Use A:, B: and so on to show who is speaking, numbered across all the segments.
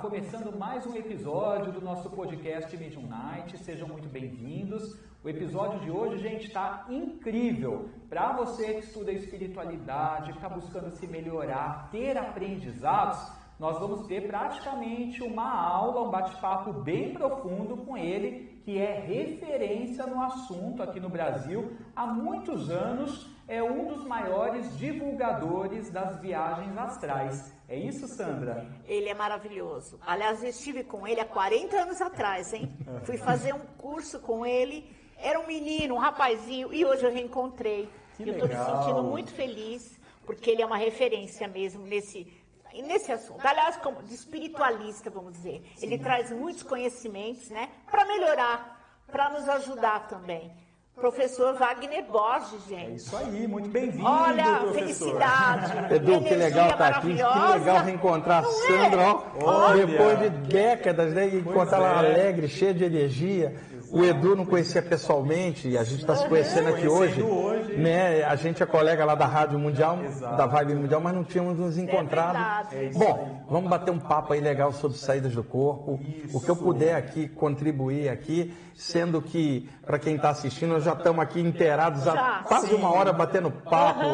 A: Começando mais um episódio do nosso podcast Medium Night, sejam muito bem-vindos. O episódio de hoje, gente, está incrível. Para você que estuda espiritualidade, que está buscando se melhorar, ter aprendizados, nós vamos ter praticamente uma aula, um bate-papo bem profundo com ele, que é referência no assunto aqui no Brasil. Há muitos anos é um dos maiores divulgadores das viagens astrais. É isso, Sandra?
B: Ele é maravilhoso. Aliás, eu estive com ele há 40 anos atrás, hein? Fui fazer um curso com ele. Era um menino, um rapazinho, e hoje eu reencontrei.
A: Que
B: eu estou me
A: legal.
B: sentindo muito feliz, porque ele é uma referência mesmo nesse assunto. Aliás, como de espiritualista, vamos dizer. Sim. Ele traz muitos conhecimentos, né? Para melhorar, para nos ajudar também. Professor Wagner Borges, gente.
A: É isso aí, muito bem-vindo,
B: Olha,
A: professor.
B: Felicidade.
C: Edu, que legal estar aqui, que legal reencontrar a Sandra, ó, depois de décadas, né, encontrar ela alegre, cheia de energia. O Edu não conhecia pessoalmente, e a gente está se conhecendo aqui hoje, né? A gente é colega lá da Rádio Mundial, da Vibe Mundial, mas não tínhamos nos encontrado. Bom, vamos bater um papo aí legal sobre saídas do corpo, o que eu puder aqui contribuir aqui, sendo que, para quem está assistindo, nós já estamos aqui inteirados há quase uma hora batendo papo,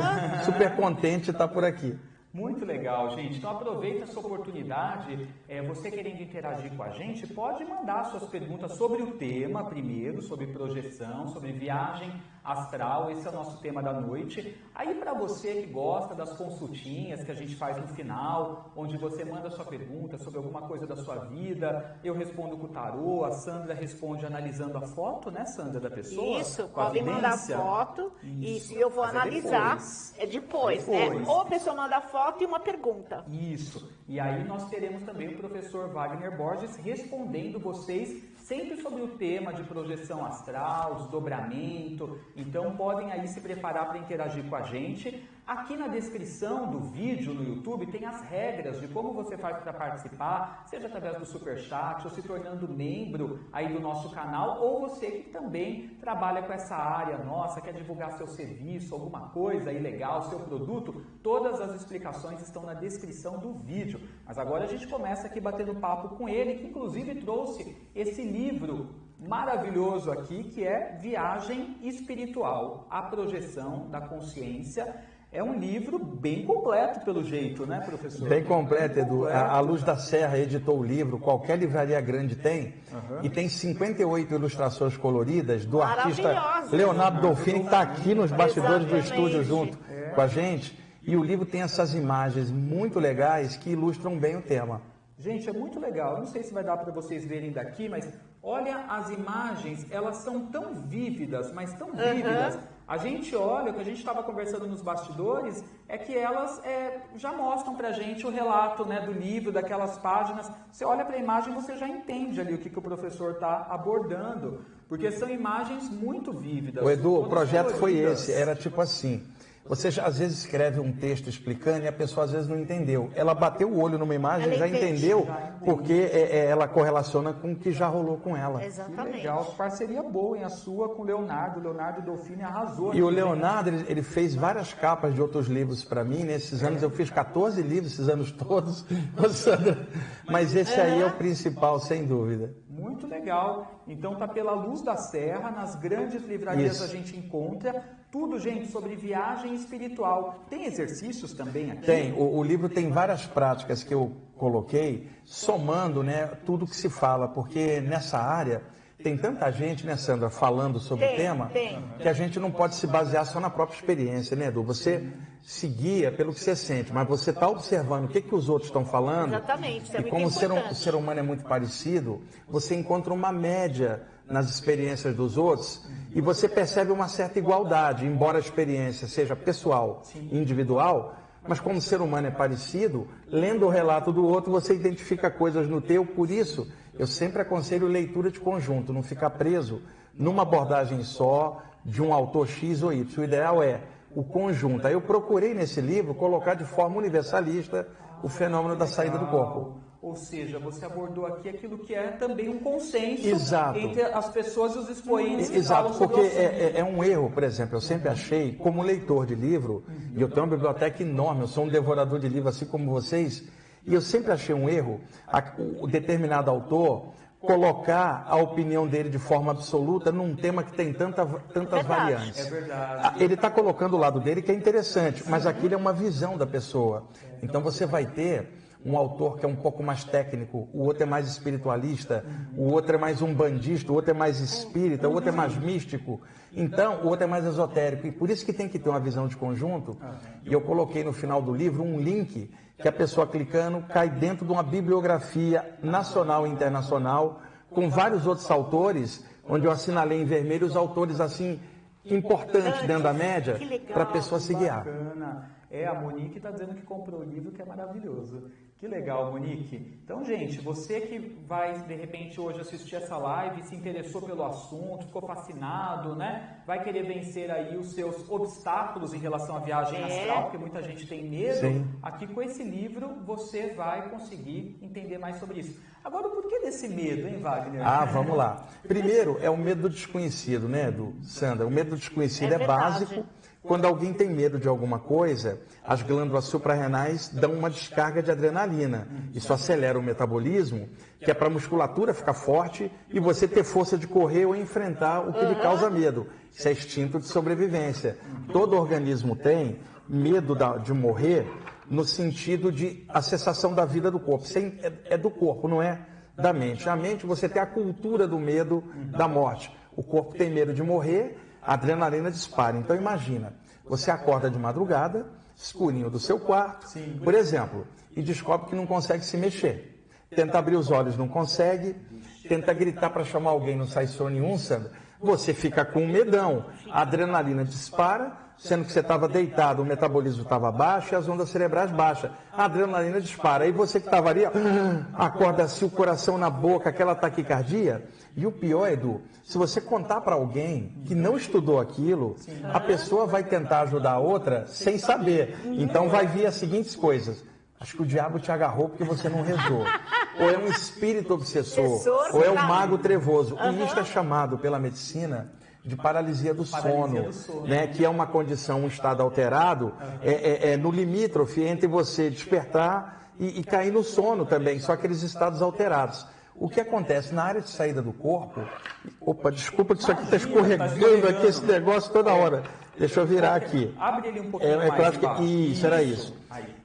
C: super contente de estar por aqui.
A: Muito legal, gente. Então aproveita essa oportunidade. Você querendo interagir com a gente, pode mandar suas perguntas sobre o tema primeiro, sobre projeção, sobre viagem astral. Esse é o nosso tema da noite. Aí para você que gosta das consultinhas que a gente faz no final, onde você manda sua pergunta sobre alguma coisa da sua vida, eu respondo com o tarô, a Sandra responde analisando a foto, né, Sandra, da pessoa?
B: Isso, podem mandar foto e eu vou analisar. Depois, né? Ou a pessoa manda foto e uma pergunta.
A: Isso. E aí nós teremos também o professor Wagner Borges respondendo vocês sempre sobre o tema de projeção astral, desdobramento. Então podem aí se preparar para interagir com a gente. Aqui na descrição do vídeo no YouTube tem as regras de como você faz para participar, seja através do Superchat ou se tornando membro aí do nosso canal, ou você que também trabalha com essa área nossa, quer divulgar seu serviço, alguma coisa aí legal, seu produto. Todas as explicações estão na descrição do vídeo. Mas agora a gente começa aqui batendo papo com ele, que inclusive trouxe esse livro maravilhoso aqui, que é Viagem Espiritual, a Projeção da Consciência. É um livro bem completo, pelo jeito, né, professor?
C: Bem completo, Edu. A Luz da Serra editou o livro, qualquer livraria grande tem, e tem 58 ilustrações coloridas do artista Leonardo Dolfini, que está aqui nos bastidores do estúdio junto com a gente. E o livro tem essas imagens muito legais que ilustram bem o tema.
A: Gente, é muito legal. Eu não sei se vai dar para vocês verem daqui, mas olha as imagens, elas são tão vívidas, mas tão vívidas. A gente olha, o que a gente estava conversando nos bastidores, é que elas já mostram pra gente o relato, né, do livro, daquelas páginas. Você olha para a imagem e você já entende ali o que o professor está abordando, porque são imagens muito vívidas.
C: O Edu, o projeto foi esse, era tipo assim. Você às vezes escreve um texto explicando e a pessoa às vezes não entendeu. Ela bateu o olho numa imagem e já entendeu, porque ela correlaciona com o que já rolou com ela.
B: Exatamente.
A: Que legal, parceria boa, hein, a sua com o Leonardo. O Leonardo Dolfini arrasou.
C: E o Leonardo, ele fez várias capas de outros livros para mim. Nesses anos eu fiz 14 livros, esses anos todos. Mas esse aí é o principal, sem dúvida.
A: Muito legal. Então tá pela Luz da Serra, nas grandes livrarias
C: Isso.
A: a gente encontra. Tudo, gente, sobre viagem espiritual. Tem exercícios também aqui?
C: Tem. O livro tem várias práticas que eu coloquei, somando, né, tudo que se fala, porque nessa área tem tanta gente, né, Sandra, falando sobre o tema, que a gente não pode se basear só na própria experiência, né, Edu? Você se guia pelo que você sente, mas você está observando o que os outros estão falando.
B: Exatamente, isso é
C: e
B: muito
C: como
B: importante.
C: o ser humano é muito parecido, você encontra uma média nas experiências dos outros e você percebe uma certa igualdade, embora a experiência seja pessoal, individual, mas como o ser humano é parecido, lendo o relato do outro, você identifica coisas no teu. Por isso, eu sempre aconselho leitura de conjunto, não ficar preso numa abordagem só de um autor X ou Y. O ideal é o conjunto. Aí eu procurei nesse livro colocar de forma universalista o fenômeno da saída do corpo.
A: Ou seja, você abordou aqui aquilo que é também um consenso
C: Exato.
A: entre as pessoas e os expoentes que
C: Exato,
A: falam sobre
C: porque
A: o assunto.
C: é um erro, por exemplo, eu sempre achei, como leitor de livro, e eu tenho uma biblioteca enorme, eu sou um devorador de livro assim como vocês, E eu sempre achei um erro o determinado autor colocar a opinião dele de forma absoluta num tema que tem tantas variantes.
A: É verdade.
C: Ele está colocando o lado dele que é interessante, mas aquilo é uma visão da pessoa. Então você vai ter um autor que é um pouco mais técnico, o outro é mais espiritualista, o outro é mais umbandista, o outro é mais espírita, o outro é mais místico. Então, o outro é mais esotérico. E por isso que tem que ter uma visão de conjunto. E eu coloquei no final do livro um link que a pessoa clicando cai dentro de uma bibliografia nacional e internacional, com vários outros autores, onde eu assinalei em vermelho os autores assim importantes dentro da média, para a pessoa se guiar.
A: Bacana. A Monique está dizendo que comprou o livro, que é maravilhoso. Que legal, Monique. Então, gente, você que vai, de repente, hoje assistir essa live, se interessou pelo assunto, ficou fascinado, né? Vai querer vencer aí os seus obstáculos em relação à viagem astral, porque muita gente tem medo.
C: Sim.
A: Aqui com esse livro, você vai conseguir entender mais sobre isso. Agora, o porquê desse medo, hein, Wagner?
C: Vamos lá. Primeiro, é o medo do desconhecido, né, Sandra? O medo do desconhecido é básico. Quando alguém tem medo de alguma coisa, as glândulas suprarrenais dão uma descarga de adrenalina. Isso acelera o metabolismo, que é para a musculatura ficar forte e você ter força de correr ou enfrentar o que lhe causa medo. Isso é instinto de sobrevivência. Todo organismo tem medo de morrer no sentido de a cessação da vida do corpo. Isso é do corpo, não é da mente. A mente, você tem a cultura do medo da morte. O corpo tem medo de morrer, a adrenalina dispara. Então imagina, você acorda de madrugada, escurinho do seu quarto, por exemplo, e descobre que não consegue se mexer. Tenta abrir os olhos, não consegue. Tenta gritar para chamar alguém, não sai som nenhum, Sandra. Você fica com um medão. A adrenalina dispara, sendo que você estava deitado, o metabolismo estava baixo e as ondas cerebrais baixas. A adrenalina dispara. Aí você que estava ali, acorda assim, o coração na boca, aquela taquicardia. E o pior, Edu, se você contar para alguém que não estudou aquilo, a pessoa vai tentar ajudar a outra sem saber. Então vai vir as seguintes coisas. Acho que o diabo te agarrou porque você não rezou. Ou é um espírito obsessor, ou é um mago trevoso. E isso é chamado pela medicina de paralisia do sono, né? Que é uma condição, um estado alterado, no limítrofe entre você despertar e cair no sono também, só aqueles estados alterados. O que acontece na área de saída do corpo... Opa, desculpa que isso aqui está escorregando aqui, esse negócio toda hora. Deixa eu virar aqui.
A: Abre ele um pouquinho mais embaixo.
C: Isso, era isso.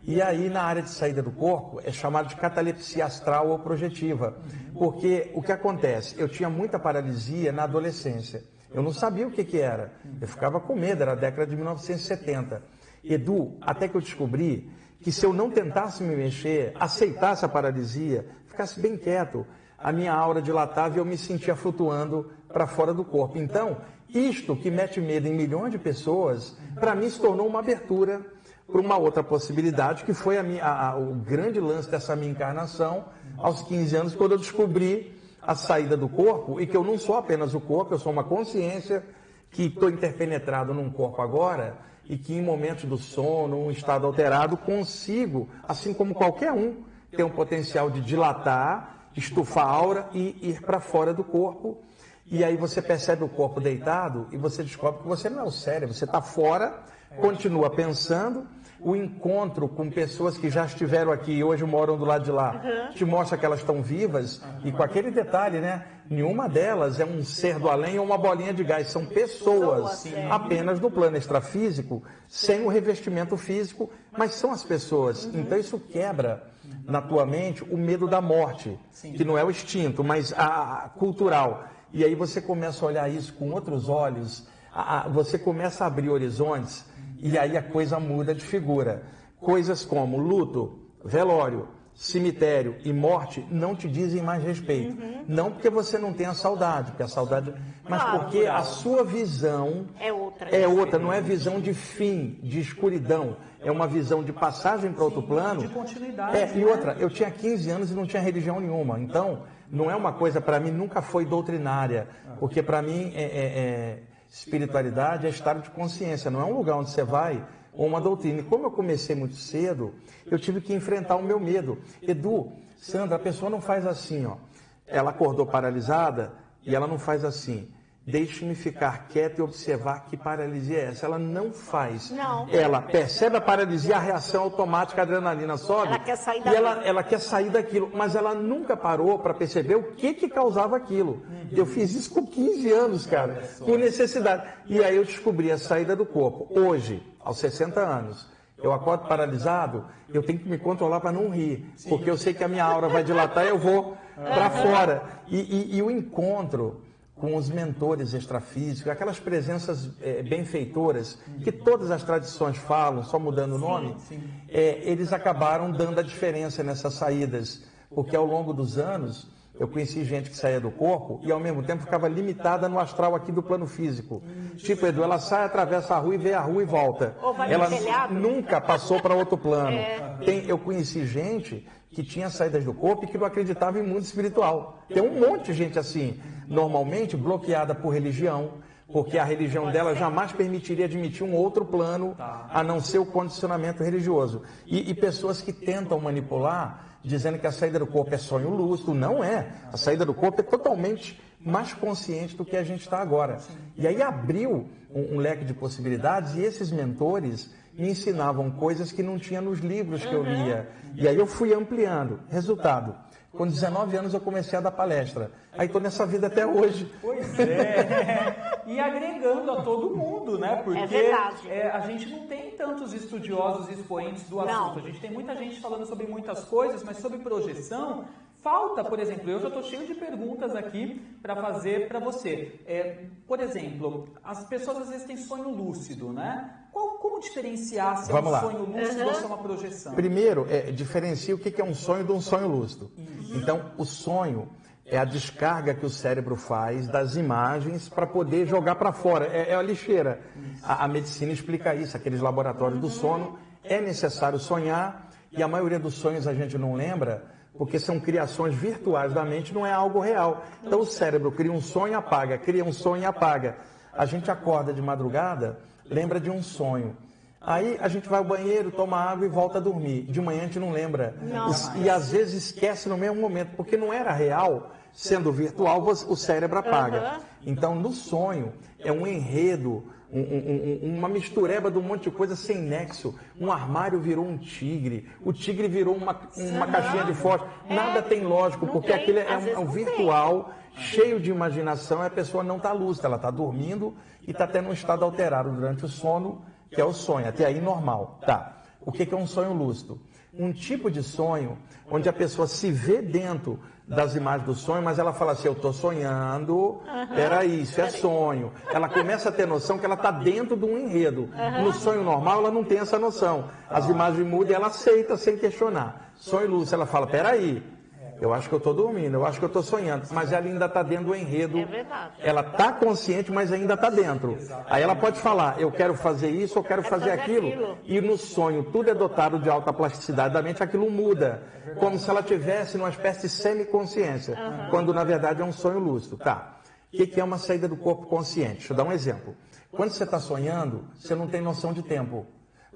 C: E aí, na área de saída do corpo, é chamado de catalepsia astral ou projetiva. Porque o que acontece? Eu tinha muita paralisia na adolescência. Eu não sabia o que era. Eu ficava com medo, era a década de 1970. Edu, até que eu descobri que se eu não tentasse me mexer, aceitasse a paralisia, ficasse bem quieto, a minha aura dilatava e eu me sentia flutuando para fora do corpo. Então, isto que mete medo em milhões de pessoas, para mim se tornou uma abertura para uma outra possibilidade, que foi o grande lance dessa minha encarnação, aos 15 anos, quando eu descobri a saída do corpo, e que eu não sou apenas o corpo, eu sou uma consciência que estou interpenetrado num corpo agora, e que em momentos do sono, um estado alterado, consigo, assim como qualquer um, ter um potencial de dilatar, estufar a aura e ir para fora do corpo. E aí você percebe o corpo deitado e você descobre que você não é o cérebro, você está fora, continua pensando. O encontro com pessoas que já estiveram aqui e hoje moram do lado de lá, te mostra que elas estão vivas, e com aquele detalhe, né? Nenhuma delas é um ser do além ou uma bolinha de gás, são pessoas apenas no plano extrafísico, sem o revestimento físico, mas são as pessoas. Então isso quebra na tua mente o medo da morte, que não é o instinto, mas a cultural. E aí você começa a olhar isso com outros olhos, você começa a abrir horizontes, e aí a coisa muda de figura. Coisas como luto, velório, cemitério e morte não te dizem mais respeito. Não porque você não tenha saudade, porque a saudade, mas porque a sua visão é outra, não é visão de fim, de escuridão. É uma visão de passagem para outro plano.
A: De continuidade.
C: E outra, eu tinha 15 anos e não tinha religião nenhuma. Então, não é uma coisa, para mim, nunca foi doutrinária. Porque para mim, espiritualidade é estado de consciência. Não é um lugar onde você vai ou uma doutrina. E como eu comecei muito cedo, eu tive que enfrentar o meu medo. Edu, Sandra, a pessoa não faz assim, ó. Ela acordou paralisada e ela não faz assim. deixe-me ficar quieto e observar que paralisia é essa. Ela não faz.
B: Não.
C: Ela percebe a paralisia, a reação automática, a adrenalina sobe.
B: Ela quer sair
C: ela quer sair daquilo, mas ela nunca parou para perceber o que causava aquilo. Eu fiz isso com 15 anos, cara, por necessidade. E aí eu descobri a saída do corpo. Hoje, aos 60 anos, eu acordo paralisado, eu tenho que me controlar para não rir, porque eu sei que a minha aura vai dilatar e eu vou para fora. E o encontro com os mentores extrafísicos, aquelas presenças benfeitoras, que todas as tradições falam, só mudando o nome, eles acabaram dando a diferença nessas saídas, porque ao longo dos anos, eu conheci gente que saía do corpo e ao mesmo tempo ficava limitada no astral aqui do plano físico. Tipo, Edu, ela sai, atravessa a rua e vê a rua e volta. Ela nunca passou para outro plano. Eu conheci gente que tinha saídas do corpo e que não acreditava em mundo espiritual. Tem um monte de gente assim, normalmente bloqueada por religião, porque a religião dela jamais permitiria admitir um outro plano, a não ser o condicionamento religioso. E pessoas que tentam manipular, dizendo que a saída do corpo é sonho lúcido. Não é. A saída do corpo é totalmente mais consciente do que a gente está agora. E aí abriu um leque de possibilidades e esses mentores me ensinavam coisas que não tinha nos livros que eu lia. E aí eu fui ampliando. Resultado, com 19 anos eu comecei a dar palestra. Aí estou nessa vida até hoje.
A: Pois é. E agregando a todo mundo, né? Porque a gente não tem tantos estudiosos e expoentes do assunto. A gente tem muita gente falando sobre muitas coisas, mas sobre projeção, falta, por exemplo, eu já estou cheio de perguntas aqui para fazer para você. Por exemplo, as pessoas às vezes têm sonho lúcido, né? Como diferenciar se é um sonho lúcido ou se é uma projeção?
C: Primeiro, diferencia o que é um sonho de um sonho lúcido. Então, o sonho é a descarga que o cérebro faz das imagens para poder jogar para fora. É a lixeira. A medicina explica isso, aqueles laboratórios do sono. É necessário sonhar e a maioria dos sonhos a gente não lembra porque são criações virtuais da mente, não é algo real. Então o cérebro cria um sonho e apaga, cria um sonho e apaga. A gente acorda de madrugada, lembra de um sonho. Aí a gente vai ao banheiro, toma água e volta a dormir. De manhã a gente não lembra. E às vezes esquece no mesmo momento, porque não era real, sendo virtual, o cérebro apaga. Então no sonho é um enredo, uma mistureba de um monte de coisa sem nexo. Um armário virou um tigre, o tigre virou uma caixinha de fósforo. Nada tem lógico, porque aquilo é um virtual, cheio de imaginação, e a pessoa não está lúcida, ela está dormindo e está tendo um estado alterado durante o sono, que é o sonho, até aí normal. Tá. O que é um sonho lúcido? Um tipo de sonho onde a pessoa se vê dentro das imagens do sonho, mas ela fala assim, eu estou sonhando, peraí, isso é sonho. Ela começa a ter noção que ela está dentro de um enredo. No sonho normal, ela não tem essa noção. As imagens mudam e ela aceita sem questionar. Sonho lúcido, ela fala, peraí, eu acho que eu estou dormindo, eu acho que eu estou sonhando, mas ela ainda está dentro do enredo.
B: É verdade.
C: Ela está consciente, mas ainda está dentro. Aí ela pode falar, eu quero fazer isso, eu quero fazer aquilo. E no sonho, tudo é dotado de alta plasticidade da mente, aquilo muda. Como se ela tivesse numa espécie de semiconsciência, quando na verdade é um sonho lúcido. Tá. O que é uma saída do corpo consciente? Deixa eu dar um exemplo. Quando você está sonhando, você não tem noção de tempo.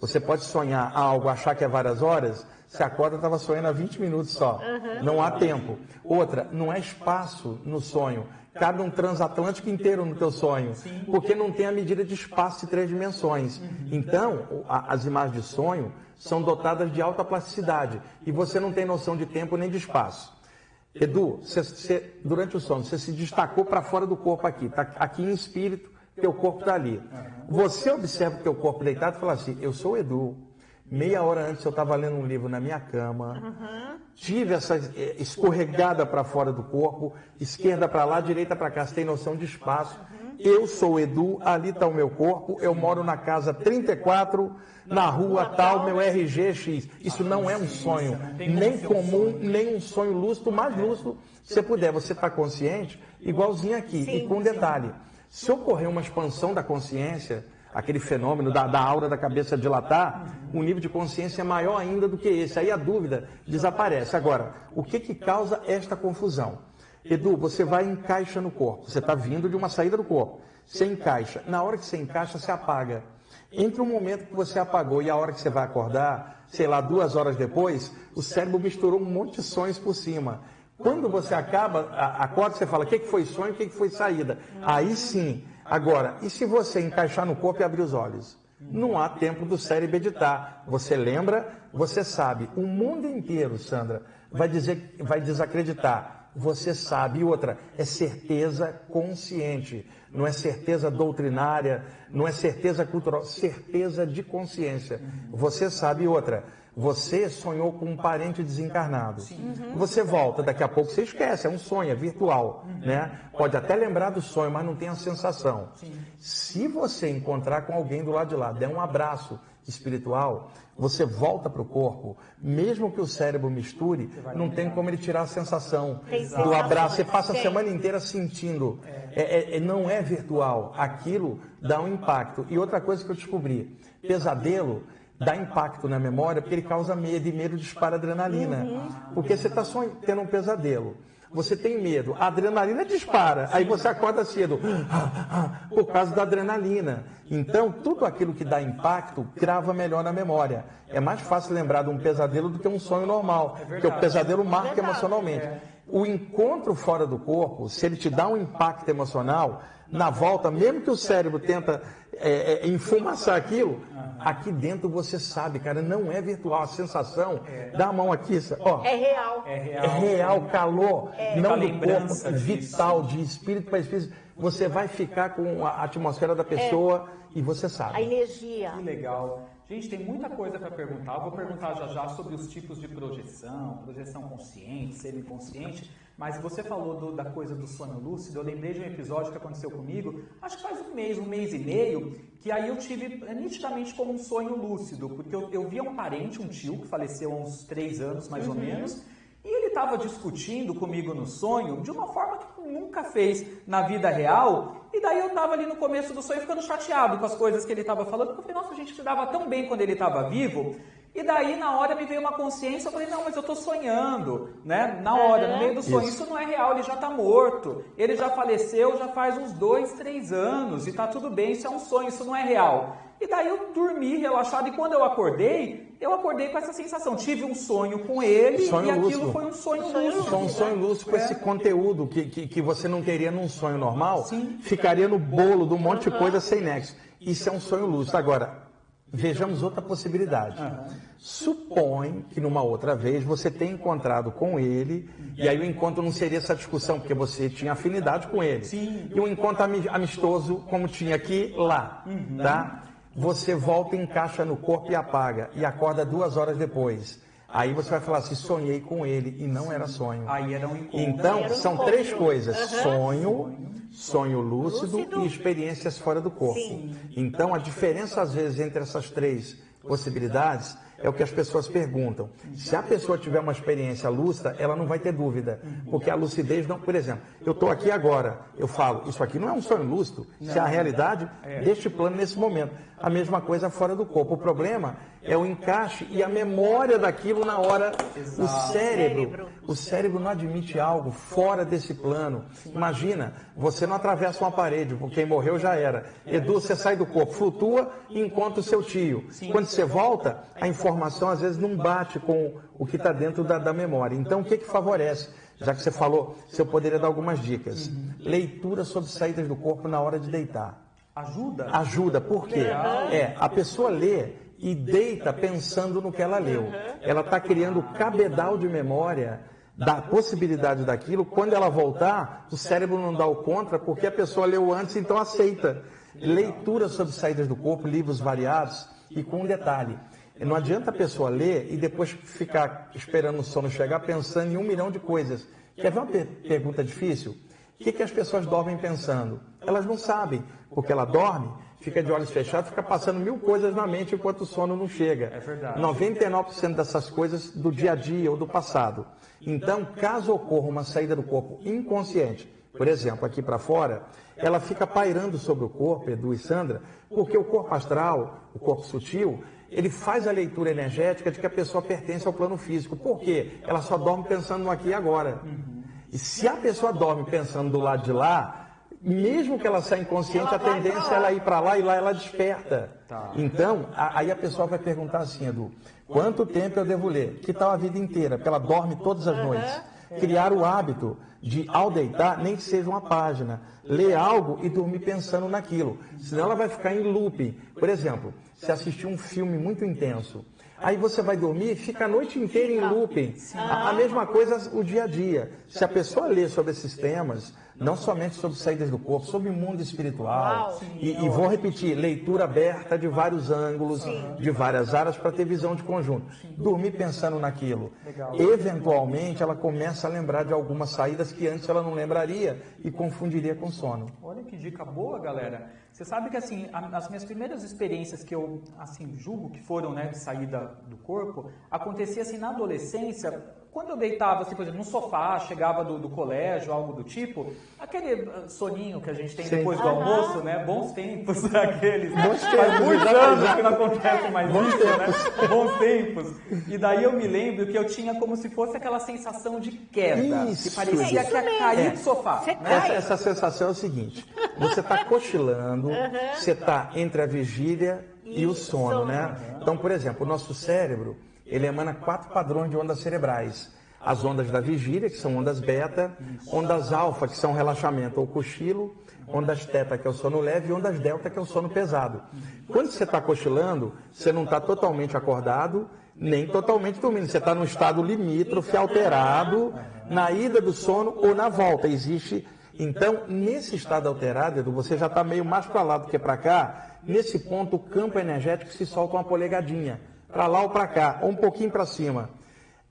C: Você pode sonhar algo, achar que é várias horas, você acorda e estava sonhando há 20 minutos só. Não há tempo. Outra, não é espaço no sonho. Cabe um transatlântico inteiro no teu sonho. Porque não tem a medida de espaço de 3 dimensões. Então, as imagens de sonho são dotadas de alta plasticidade. E você não tem noção de tempo nem de espaço. Edu, durante o sono, você se destacou para fora do corpo aqui. Está aqui em espírito, teu corpo está ali. Você observa o teu corpo deitado e fala assim, eu sou o Edu. Meia hora antes eu estava lendo um livro na minha cama, tive essa escorregada para fora do corpo, esquerda para lá, direita para cá, você tem noção de espaço. Eu sou o Edu, ali está o meu corpo, eu moro na casa 34, na rua tal, meu RG X. Isso não é um sonho, nem comum, nem um sonho lúcido, mais lúcido, se você puder, você está consciente, igualzinho aqui, e com detalhe. Se ocorrer uma expansão da consciência, aquele fenômeno da aura da cabeça dilatar, o nível de consciência é maior ainda do que esse. Aí a dúvida desaparece. Agora, o que causa esta confusão? Edu, você vai e encaixa no corpo. Você está vindo de uma saída do corpo. Você encaixa. Na hora que você encaixa, você apaga. Entre o momento que você apagou e a hora que você vai acordar, sei lá, 2 horas depois, o cérebro misturou um monte de sonhos por cima. Quando você acorda, você fala, o que foi sonho, o que foi saída? Aí sim. Agora, e se você encaixar no corpo e abrir os olhos? Não há tempo do cérebro editar. Você lembra, você sabe. O mundo inteiro, Sandra, vai desacreditar. Você sabe. E outra, é certeza consciente. Não é certeza doutrinária, não é certeza cultural, certeza de consciência. Você sabe. E outra, você sonhou com um parente desencarnado. Você volta, daqui a pouco você esquece, é um sonho, é virtual. Né? Pode até lembrar do sonho, mas não tem a sensação. Se você encontrar com alguém do lado de lá, der um abraço espiritual, você volta para o corpo, mesmo que o cérebro misture, não tem como ele tirar a sensação do abraço. Você passa a semana inteira sentindo. Não é virtual. Aquilo dá um impacto. E outra coisa que eu descobri, pesadelo dá impacto na memória porque ele causa medo, e medo dispara adrenalina. Porque você está tendo um pesadelo. Você tem medo, a adrenalina dispara, aí você acorda cedo, por causa da adrenalina. Então, tudo aquilo que dá impacto, grava melhor na memória. É mais fácil lembrar de um pesadelo do que um sonho normal, porque o pesadelo marca emocionalmente. O encontro fora do corpo, se ele te dá um impacto emocional, na volta, mesmo que o cérebro tenta enfumaçar aquilo, aqui dentro você sabe, cara, não é virtual, a sensação, dá a mão aqui, ó,
B: é real.
C: É real, calor, não do corpo, vital, de espírito para espírito, você vai ficar com a atmosfera da pessoa e você sabe.
B: A energia.
A: Que legal. Gente, tem muita coisa para perguntar. Eu vou perguntar já sobre os tipos de projeção consciente, semiconsciente, mas você falou da coisa do sonho lúcido. Eu lembrei de um episódio que aconteceu comigo, acho que faz um mês e meio, que aí eu tive nitidamente como um sonho lúcido, porque eu via um parente, um tio, que faleceu há uns 3 anos mais ou menos, e ele estava discutindo comigo no sonho de uma forma que nunca fez na vida real, e daí eu estava ali no começo do sonho ficando chateado com as coisas que ele estava falando, porque eu falei, nossa, a gente se dava tão bem quando ele estava vivo, e daí na hora me veio uma consciência, eu falei, não, mas eu estou sonhando, né? Na hora, no meio do sonho, isso não é real, ele já está morto, ele já faleceu já faz uns 2, 3 anos, e está tudo bem, isso é um sonho, isso não é real. E daí eu dormi relaxado, e quando eu acordei com essa sensação, tive um sonho com ele, e aquilo foi um sonho lúcido.
C: Um sonho lúcido com esse conteúdo que você não teria num sonho normal, ficaria no bolo de um monte de coisa sem nexo. Isso é um sonho lúcido. Agora, vejamos outra possibilidade. Supõe que numa outra vez você tenha encontrado com ele, e aí o encontro não seria essa discussão, porque você tinha afinidade com ele. E um encontro amistoso, como tinha aqui, lá. Tá? Você volta, encaixa no corpo e apaga, e acorda 2 horas depois. Aí você vai falar assim, sonhei com ele, e não era sonho.
A: Aí era um encontro.
C: Então, são 3 coisas, sonho lúcido e experiências fora do corpo. Então, a diferença, às vezes, entre essas 3 possibilidades é o que as pessoas perguntam. Se a pessoa tiver uma experiência lúcida, ela não vai ter dúvida, porque a lucidez não... Por exemplo, eu estou aqui agora, eu falo, isso aqui não é um sonho lúcido, isso é a realidade deste plano nesse momento. A mesma coisa fora do corpo. O problema é o encaixe e a memória daquilo na hora. O cérebro não admite algo fora desse plano. Imagina, você não atravessa uma parede, porque quem morreu já era. Edu, você sai do corpo, flutua e encontra o seu tio. Quando você volta, a informação às vezes não bate com o que está dentro da memória. Então, o que favorece? Já que você falou, se eu poderia dar algumas dicas. Leitura sobre saídas do corpo na hora de deitar. Ajuda, por quê? A pessoa lê e deita pensando no que ela leu. Ela está criando cabedal de memória da possibilidade daquilo. Quando ela voltar, o cérebro não dá o contra, porque a pessoa leu antes, então aceita. Leitura sobre saídas do corpo, livros variados, e com um detalhe. Não adianta a pessoa ler e depois ficar esperando o sono chegar pensando em 1 milhão de coisas. Quer ver uma pergunta difícil? O que as pessoas dormem pensando? Elas não sabem, porque ela dorme, fica de olhos fechados, fica passando 1000 coisas na mente enquanto o sono não chega.
A: É verdade.
C: 99% dessas coisas do dia a dia ou do passado. Então, caso ocorra uma saída do corpo inconsciente, por exemplo, aqui para fora, ela fica pairando sobre o corpo, Edu e Sandra, porque o corpo astral, o corpo sutil, ele faz a leitura energética de que a pessoa pertence ao plano físico. Por quê? Ela só dorme pensando no aqui e agora. E se a pessoa dorme pensando do lado de lá, mesmo que ela saia inconsciente, a tendência é ela ir para lá e lá ela desperta. Então, aí a pessoa vai perguntar assim, Edu, quanto tempo eu devo ler? Que tal a vida inteira? Porque ela dorme todas as noites. criar o hábito de, ao deitar, nem que seja uma página, ler algo e dormir pensando naquilo. Senão ela vai ficar em looping. Por exemplo, se assistir um filme muito intenso, aí você vai dormir e fica a noite inteira em looping. A mesma coisa o dia a dia. Se a pessoa lê sobre esses temas, não somente sobre saídas do corpo, sobre o mundo espiritual, e vou repetir, leitura aberta de vários ângulos, de várias áreas, para ter visão de conjunto. Dormir pensando naquilo. Eventualmente, ela começa a lembrar de algumas saídas que antes ela não lembraria e confundiria com sono.
A: Olha que dica boa, galera. Você sabe que, assim, as minhas primeiras experiências que eu, assim, julgo que foram, né, de saída do corpo, acontecia, assim, na adolescência, quando eu deitava, assim, por exemplo, no sofá, chegava do colégio, algo do tipo, aquele soninho que a gente tem depois do almoço, né, bons tempos, aqueles, faz muitos anos que não acontece mais isso, né, bons tempos. E daí eu me lembro que eu tinha como se fosse aquela sensação de queda, que parecia que ia cair do sofá.
C: Essa sensação é o seguinte, você está cochilando, você está entre a vigília e o sono, né? Então, por exemplo, o nosso cérebro, ele emana 4 padrões de ondas cerebrais. As ondas da vigília, que são ondas beta, ondas alfa, que são relaxamento ou cochilo, ondas teta, que é o sono leve, e ondas delta, que é o sono pesado. Quando você está cochilando, você não está totalmente acordado, nem totalmente dormindo. Você está num estado limítrofe, alterado, na ida do sono ou na volta. Existe... Então, nesse estado alterado, Edu, você já está meio mais para lá do que para cá. Nesse ponto, o campo energético se solta uma polegadinha, para lá ou para cá, ou um pouquinho para cima.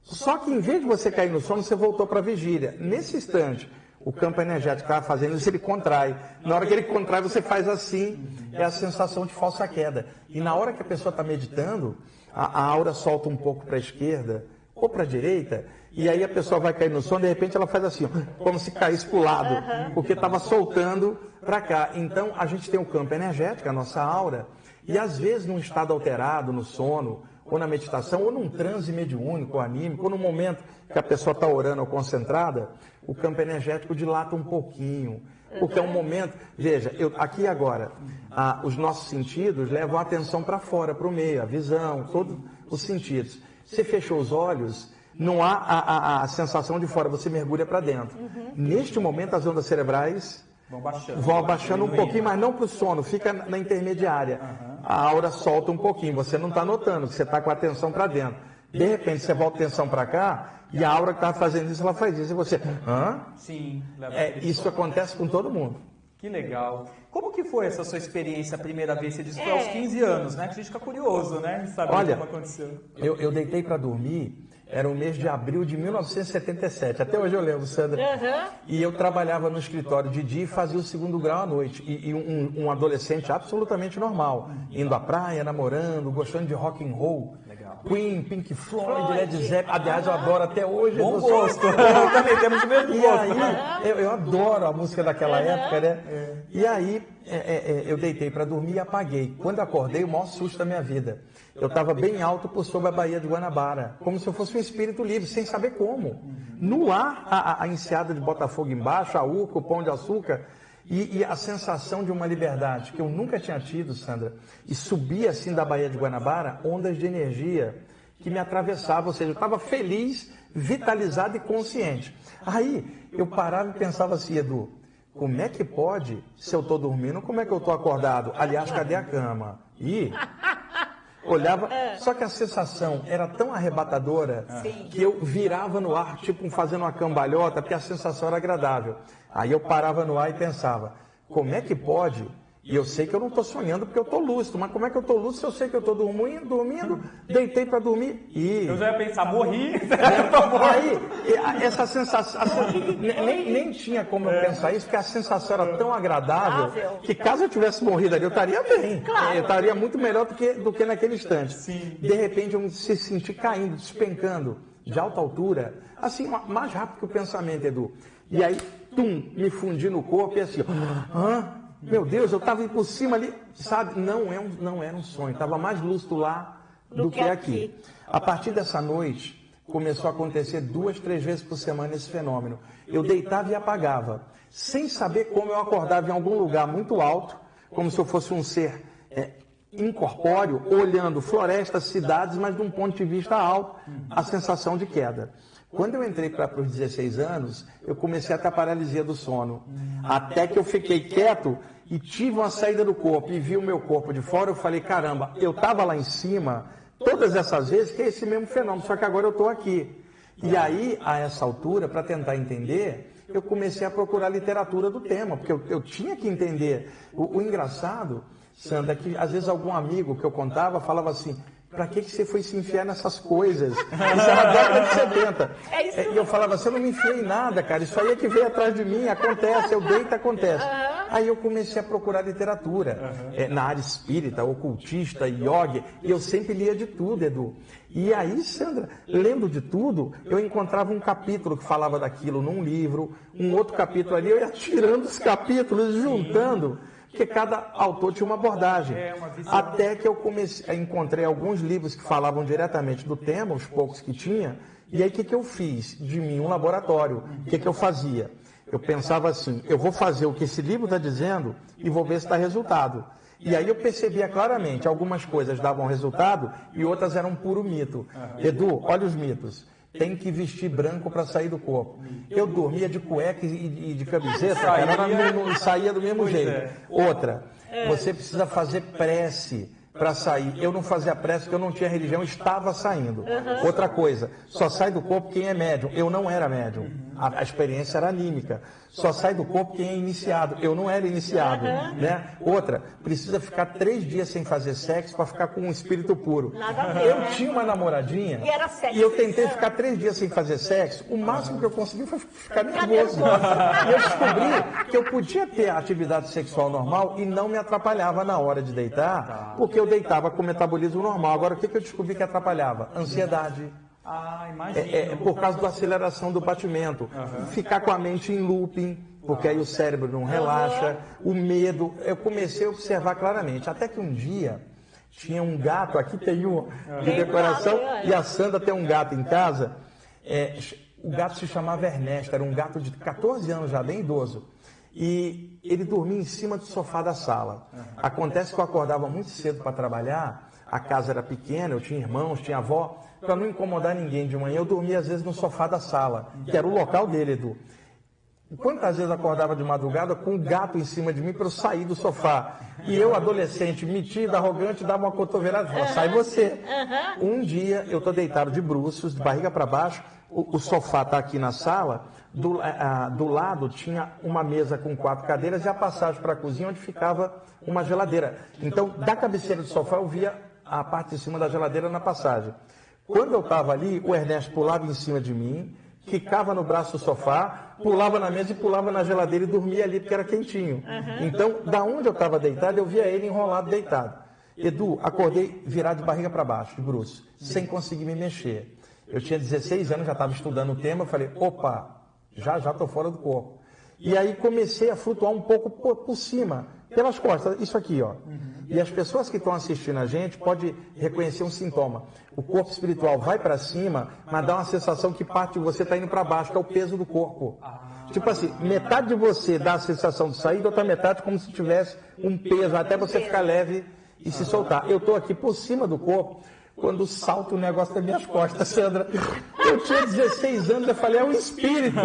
C: Só que em vez de você cair no sono, você voltou para a vigília. Nesse instante, o campo energético estava fazendo isso, ele contrai. Na hora que ele contrai, você faz assim, é a sensação de falsa queda. E na hora que a pessoa está meditando, a aura solta um pouco para a esquerda ou para a direita, e aí a pessoa vai cair no sono, de repente ela faz assim, ó, como se caísse para o lado, porque estava soltando para cá. Então, a gente tem o campo energético, a nossa aura, e às vezes num estado alterado, no sono, ou na meditação, ou num transe mediúnico, ou anímico, ou no momento que a pessoa está orando ou concentrada, o campo energético dilata um pouquinho. Porque é um momento... Veja, aqui e agora, os nossos sentidos levam a atenção para fora, para o meio, a visão, todos os sentidos. Você fechou os olhos, não há a sensação de fora, você mergulha para dentro. Neste momento, as ondas cerebrais vão abaixando um pouquinho, mas não para o sono, fica na intermediária. A aura solta um pouquinho, você não está notando, você está com a atenção para dentro. De repente, você volta a atenção para cá, e a aura que estava fazendo isso, ela faz isso. E você,
A: Sim.
C: Isso acontece com todo mundo.
A: Que legal. Como que foi essa sua experiência a primeira vez? Você disse que foi aos 15 anos, né? Que a gente fica curioso, né? Em saber como aconteceu.
C: Eu deitei para dormir, era o mês de abril de 1977. Até hoje eu lembro, Sandra. E eu trabalhava no escritório de dia e fazia o 2º grau à noite. E um adolescente absolutamente normal. Indo à praia, namorando, gostando de rock and roll. Queen, Pink Floyd, Led Zeppelin. Aliás, eu adoro até hoje.
A: Bom gosto. Eu também temos o mesmo gosto.
C: Aí, eu adoro a música daquela época, né? E aí, eu deitei para dormir e apaguei. Quando acordei, o maior susto da minha vida. Eu estava bem alto por sobre a Baía de Guanabara, como se eu fosse um espírito livre, sem saber como. No ar, a enseada de Botafogo embaixo, a Urca, o Pão de Açúcar, e a sensação de uma liberdade que eu nunca tinha tido, Sandra, e subia assim da Baía de Guanabara, ondas de energia que me atravessavam, ou seja, eu estava feliz, vitalizado e consciente. Aí, eu parava e pensava assim, Edu, como é que pode, se eu estou dormindo, como é que eu estou acordado? Aliás, cadê a cama? Olhava, só que a sensação era tão arrebatadora que eu virava no ar, tipo fazendo uma cambalhota, porque a sensação era agradável. Aí eu parava no ar e pensava, como é que pode? E eu sei que eu não estou sonhando porque eu estou lúcido, mas como é que eu estou lúcido se eu sei que eu estou dormindo, deitei para dormir e...
A: Eu já ia pensar, morri.
C: Aí, essa sensação, nem tinha como eu pensar isso, porque a sensação era tão agradável que caso eu tivesse morrido ali, eu estaria bem. Eu estaria muito melhor do que naquele instante. De repente eu me senti caindo, despencando de alta altura, assim, mais rápido que o pensamento, Edu. E aí, me fundi no corpo e assim, meu Deus, eu estava por cima ali, sabe? Não era um sonho, estava mais lúcido lá do que aqui. A partir dessa noite, começou a acontecer 2, 3 vezes por semana esse fenômeno. Eu deitava e apagava, sem saber como eu acordava em algum lugar muito alto, como se eu fosse um ser incorpóreo, olhando florestas, cidades, mas de um ponto de vista alto, a sensação de queda. Quando eu entrei para os 16 anos, eu comecei a ter paralisia do sono. Até que eu fiquei quieto e tive uma saída do corpo e vi o meu corpo de fora, eu falei, caramba, eu estava lá em cima todas essas vezes, que é esse mesmo fenômeno, só que agora eu estou aqui. E aí, a essa altura, para tentar entender, eu comecei a procurar literatura do tema, porque eu tinha que entender. O engraçado, Sandra, é que às vezes algum amigo que eu contava falava assim, para que você foi se enfiar nessas coisas? Isso era a década de 70. E eu falava assim, eu não me enfiei em nada, cara, isso aí é que veio atrás de mim, acontece, eu deito, acontece. Aí eu comecei a procurar literatura, na área espírita, ocultista, yoga, e eu sempre lia de tudo, Edu. E aí, Sandra, lendo de tudo, eu encontrava um capítulo que falava daquilo num livro, um outro capítulo ali, eu ia tirando os capítulos, juntando, porque cada autor tinha uma abordagem. Até que eu encontrei alguns livros que falavam diretamente do tema, os poucos que tinha, e aí o que eu fiz? De mim um laboratório. O que eu fazia? Eu pensava assim, eu vou fazer o que esse livro está dizendo e vou ver se dá resultado. E aí eu percebia claramente, algumas coisas davam resultado e outras eram puro mito. Edu, olha os mitos. Tem que vestir branco para sair do corpo. Eu dormia de cueca e de camiseta, cara, não saía do mesmo jeito. Outra, você precisa fazer prece para sair. Eu não fazia prece porque eu não tinha religião, estava saindo. Outra coisa, só sai do corpo quem é médium. Eu não era médium. A experiência era anímica. Só sai do corpo quem é iniciado. Eu não era iniciado. Né? Outra, precisa ficar 3 dias sem fazer sexo para ficar com um espírito puro. Eu tinha uma namoradinha e eu tentei ficar 3 dias sem fazer sexo. O máximo que eu consegui foi ficar nervoso. E eu descobri que eu podia ter a atividade sexual normal e não me atrapalhava na hora de deitar, porque eu deitava com o metabolismo normal. Agora, o que eu descobri que atrapalhava? Ansiedade. Por causa da aceleração do batimento. Ficar com a mente em looping, porque aí o cérebro não relaxa. O medo. Eu comecei a observar claramente. Até que um dia, tinha um gato, aqui tem um de decoração, e a Sandra tem um gato em casa. O gato se chamava Ernesto, era um gato de 14 anos já, bem idoso. E ele dormia em cima do sofá da sala. Acontece que eu acordava muito cedo para trabalhar, a casa era pequena, eu tinha irmãos, tinha avó, para não incomodar ninguém de manhã, eu dormia às vezes no sofá da sala, que era o local dele, Edu. Quantas vezes eu acordava de madrugada com um gato em cima de mim para eu sair do sofá? E eu, adolescente, metido, arrogante, dava uma cotovelada e falava, sai você. Um dia, eu estou deitado de bruços, de barriga para baixo, o sofá está aqui na sala, do lado tinha uma mesa com 4 cadeiras e a passagem para a cozinha onde ficava uma geladeira. Então, da cabeceira do sofá eu via a parte de cima da geladeira na passagem. Quando eu estava ali, o Ernesto pulava em cima de mim, ficava no braço do sofá, pulava na mesa e pulava na geladeira e dormia ali porque era quentinho. Então, da onde eu estava deitado, eu via ele enrolado deitado. Edu, acordei virado de barriga para baixo, de bruços, sem conseguir me mexer. Eu tinha 16 anos, já estava estudando o tema, eu falei, opa, já estou fora do corpo. E aí comecei a flutuar um pouco por cima, pelas costas, isso aqui, ó. E as pessoas que estão assistindo a gente podem reconhecer um sintoma. O corpo espiritual vai para cima, mas dá uma sensação que parte de você está indo para baixo, que é o peso do corpo. Tipo assim, metade de você dá a sensação de sair, outra metade como se tivesse um peso, até você ficar leve e se soltar. Eu estou aqui por cima do corpo, quando salta o negócio das minhas costas, Sandra. Eu tinha 16 anos, eu falei, é um espírito.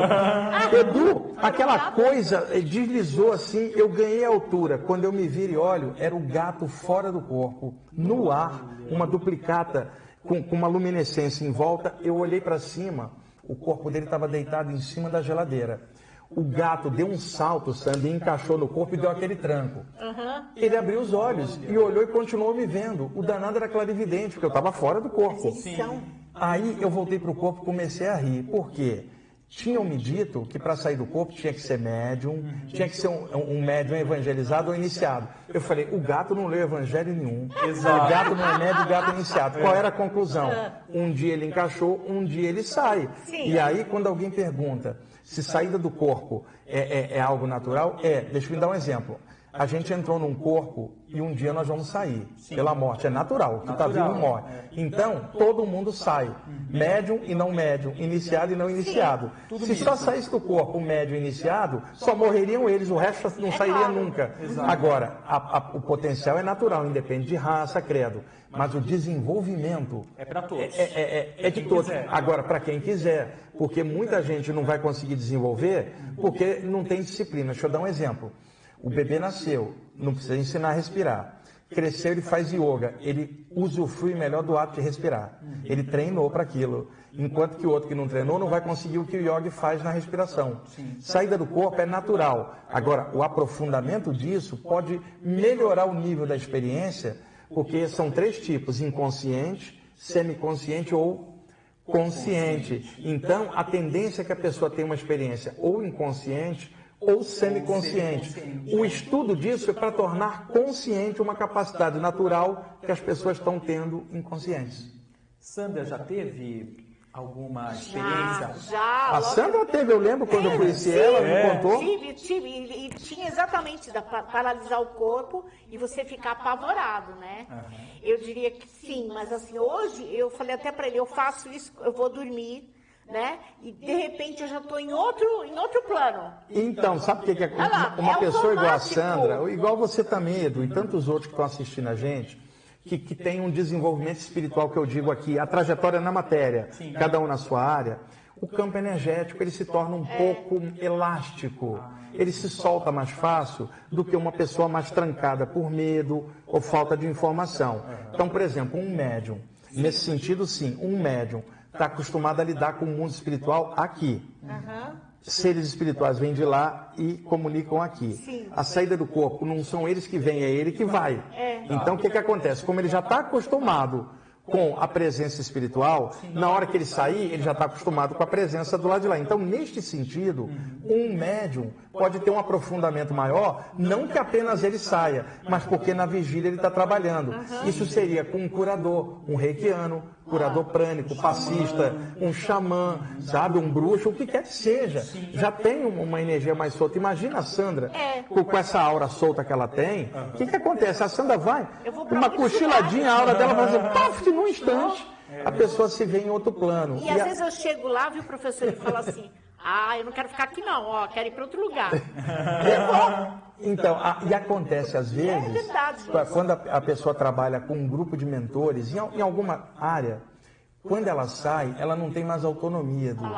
C: Edu, aquela coisa deslizou assim, eu ganhei altura. Quando eu me viro e olho, era o gato fora do corpo, no ar, uma duplicata com uma luminescência em volta. Eu olhei para cima, o corpo dele estava deitado em cima da geladeira. O gato deu um salto, Sandra, e encaixou no corpo e deu aquele tranco. Ele abriu os olhos e olhou e continuou me vendo. O danado era clarividente, porque eu estava fora do corpo. Aí eu voltei para o corpo e comecei a rir. Por quê? Tinham me dito que para sair do corpo tinha que ser médium, tinha que ser um médium evangelizado ou iniciado. Eu falei, o gato não leu evangelho nenhum. O gato não é médium, o gato é iniciado. Qual era a conclusão? Um dia ele encaixou, um dia ele sai. E aí quando alguém pergunta se saída do corpo é algo natural, deixa eu me dar um exemplo. a gente entrou num corpo e um dia nós vamos sair pela morte. É natural, o que está vivo morre. Então, todo mundo sai. Médium e não médium, iniciado e não iniciado. Se só saísse do corpo o médium iniciado, só morreriam eles, o resto não sairia nunca. Agora, o potencial é natural, independe de raça, credo. Mas o desenvolvimento
A: é para todos.
C: É de todos. Agora, para quem quiser, porque muita gente não vai conseguir desenvolver porque não tem disciplina. Deixa eu dar um exemplo. O bebê nasceu, não precisa ensinar a respirar. Cresceu, ele faz yoga, ele usufrui melhor do ato de respirar. Ele treinou para aquilo. Enquanto que o outro que não treinou não vai conseguir o que o yoga faz na respiração. Saída do corpo é natural. Agora, o aprofundamento disso pode melhorar o nível da experiência, porque são 3 tipos: inconsciente, semiconsciente ou consciente. Então, a tendência é que a pessoa tenha uma experiência ou inconsciente ou semiconsciente. O estudo disso é para tornar consciente uma capacidade natural que as pessoas estão tendo inconscientes.
A: Sandra, já teve alguma experiência?
B: Já.
C: A Sandra teve, eu lembro quando eu conheci ela, me contou.
B: Tive, e tinha exatamente da paralisar o corpo e você ficar apavorado, né? Eu diria que sim, mas assim, hoje eu falei até para ele, eu faço isso, eu vou dormir, né? E de repente eu já estou em outro plano.
C: Então, sabe o que é? Uma pessoa igual a Sandra, igual você também, Edu, e tantos outros que estão assistindo a gente, que tem um desenvolvimento espiritual, que eu digo aqui, a trajetória na matéria, cada um na sua área, o campo energético ele se torna um pouco elástico, ele se solta mais fácil do que uma pessoa mais trancada por medo ou falta de informação. Então, por exemplo, um médium, nesse sentido sim, um médium está acostumado a lidar com o mundo espiritual aqui. Seres espirituais vêm de lá e comunicam aqui. A saída do corpo não são eles que vêm, é ele que vai. Então, o que acontece? Como ele já está acostumado com a presença espiritual, na hora que ele sair, ele já está acostumado com a presença do lado de lá. Então, neste sentido, um médium pode ter um aprofundamento maior, não que apenas ele saia, mas porque na vigília ele está trabalhando. Isso seria com um curador, um reikiano, curador prânico, passista, um xamã, sabe, um bruxo, o que quer que seja. Já tem uma energia mais solta. Imagina a Sandra, com essa aura solta que ela tem, o que acontece? A Sandra vai, uma cochiladinha, a aura dela vai fazer, paf, num instante, a pessoa se vê em outro plano.
B: E às vezes eu chego lá, viu, professor, e fala assim, eu não quero ficar aqui não, quero ir para outro lugar.
C: Então, e acontece às vezes, quando a pessoa trabalha com um grupo de mentores, em alguma área, quando ela sai, ela não tem mais autonomia, Edu,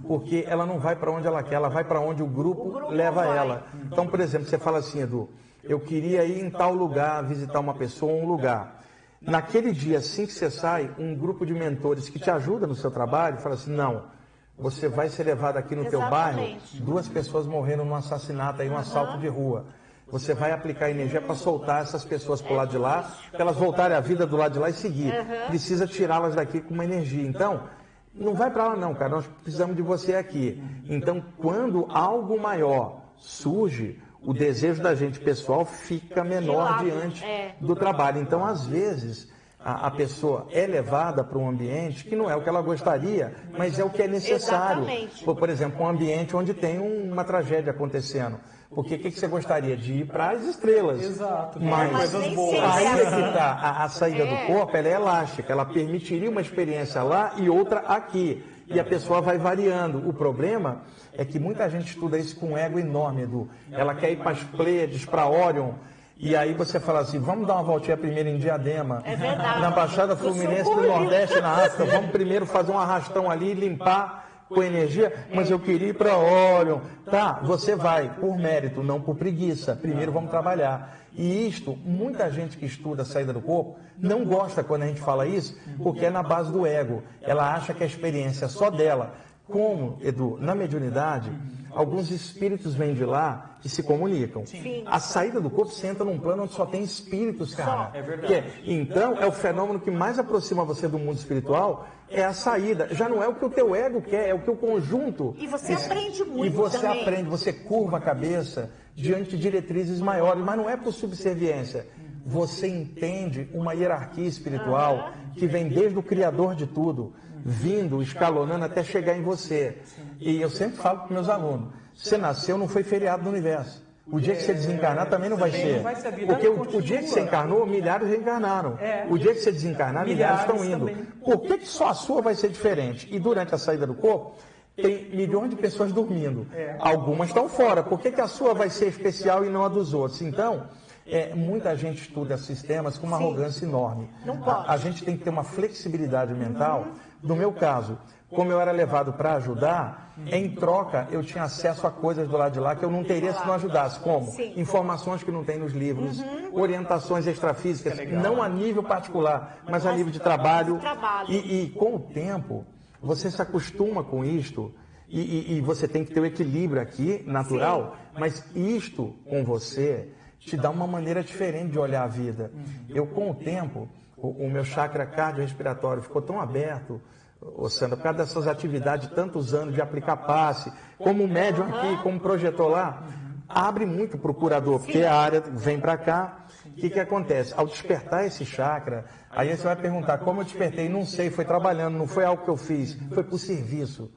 C: porque ela não vai para onde ela quer, ela vai para onde o grupo leva ela. Então, por exemplo, você fala assim, Edu, eu queria ir em tal lugar, visitar uma pessoa, um lugar. Naquele dia, assim que você sai, um grupo de mentores que te ajuda no seu trabalho, fala assim, não, você vai ser levado aqui no teu bairro, 2 pessoas morreram num assassinato, um assalto de rua. Você vai aplicar energia para soltar essas pessoas para o lado de lá, para elas voltarem à vida do lado de lá e seguir. Precisa tirá-las daqui com uma energia. Então, não vai para lá não, cara, nós precisamos de você aqui. Então, quando algo maior surge, o desejo da gente pessoal fica menor diante do trabalho. Então, às vezes, a pessoa é levada para um ambiente que não é o que ela gostaria, mas é o que é necessário. Por exemplo, um ambiente onde tem uma tragédia acontecendo. Porque o que você gostaria? De ir para as estrelas.
A: Exato.
C: Mas
A: coisas boas.
C: aí é que tá. A saída do corpo, ela é elástica. Ela permitiria uma experiência lá e outra aqui. E a pessoa vai variando. O problema é que muita gente estuda isso com um ego enorme, Edu. Ela quer ir para as Pleiades, para Órion. E aí você fala assim, vamos dar uma voltinha primeiro em Diadema.
B: É verdade.
C: Na Baixada Fluminense do Nordeste, na África. Vamos primeiro fazer um arrastão ali, limpar com energia, mas eu queria ir para Órion. Tá, você vai por mérito, não por preguiça. Primeiro vamos trabalhar. E isto, muita gente que estuda a saída do corpo não gosta quando a gente fala isso, porque é na base do ego. Ela acha que a experiência é só dela. Como, Edu, na mediunidade, alguns espíritos vêm de lá e se comunicam. A saída do corpo, você entra num plano onde só tem espíritos, cara.
A: É verdade.
C: Então, é o fenômeno que mais aproxima você do mundo espiritual, é a saída. Já não é o que o teu ego quer, é o que o conjunto...
B: E você aprende muito
C: E você
B: também.
C: aprende, você curva a cabeça diante de diretrizes maiores, mas não é por subserviência. Você entende uma hierarquia espiritual que vem desde o Criador de tudo, vindo, escalonando até chegar em você. E eu sempre falo para meus alunos, você nasceu, não foi feriado do universo. O dia que você desencarnar também não vai ser.
A: Não vai ser, a vida
C: porque
A: continua.
C: o dia que você encarnou, milhares reencarnaram. O dia que você desencarnar, milhares estão indo.
A: Também.
C: Por que só a sua vai ser diferente? E durante a saída do corpo, tem milhões de pessoas dormindo. Algumas estão fora. Por que a sua vai ser especial e não a dos outros? Então, muita gente estuda sistemas com uma arrogância enorme.
B: Não pode.
C: A gente tem que ter uma flexibilidade mental. No meu caso, como eu era levado para ajudar, em troca eu tinha acesso a coisas do lado de lá que eu não teria se não ajudasse. Como?
B: Sim.
C: Informações que não tem nos livros, orientações extrafísicas, não a nível particular, mas a nível de trabalho. E com o tempo, você se acostuma com isto. E você tem que ter o equilíbrio aqui, natural, mas isto com você te dá uma maneira diferente de olhar a vida. Eu, com o tempo, o meu chakra cardiorrespiratório ficou tão aberto, Sandra, por causa dessas atividades de tantos anos de aplicar passe, como o médium aqui, como projetor lá, abre muito para o curador, porque a área vem para cá. O que acontece? Ao despertar esse chakra, aí você vai perguntar, como eu despertei? Não sei, foi trabalhando, não foi algo que eu fiz, foi por serviço.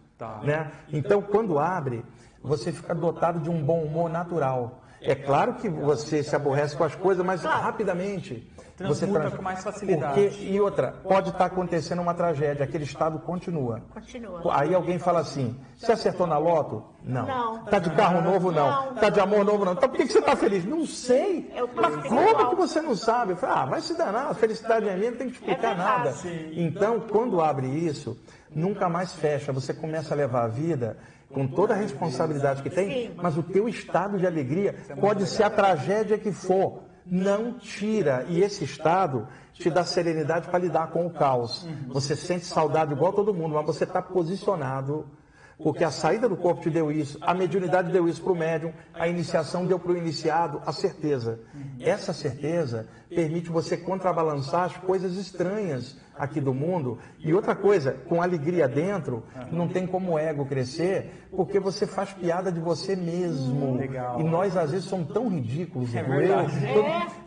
C: Né? Então, quando abre, você fica dotado de um bom humor natural. É claro que você se aborrece com as coisas, mas rapidamente você
A: transmuta com mais facilidade.
C: E outra, pode estar acontecendo uma tragédia, aquele estado continua. Aí alguém fala assim, você acertou na loto? Não. Tá de carro novo? Não. Tá de amor novo? Não. Então por que você está feliz? Não sei. Mas como que você não sabe? Eu falo, vai se danar, a felicidade é minha, não tem que explicar nada. Então, quando abre isso, nunca mais fecha, você começa a levar a vida com toda a responsabilidade que tem, mas o teu estado de alegria pode ser a tragédia que for, não tira. E esse estado te dá serenidade para lidar com o caos. Você sente saudade igual todo mundo, mas você está posicionado, porque a saída do corpo te deu isso, a mediunidade deu isso para o médium, a iniciação deu para o iniciado a certeza. Essa certeza permite você contrabalançar as coisas estranhas aqui do mundo. E outra coisa, com alegria dentro, não tem como o ego crescer, porque você faz piada de você mesmo. E nós, às vezes, somos tão ridículos.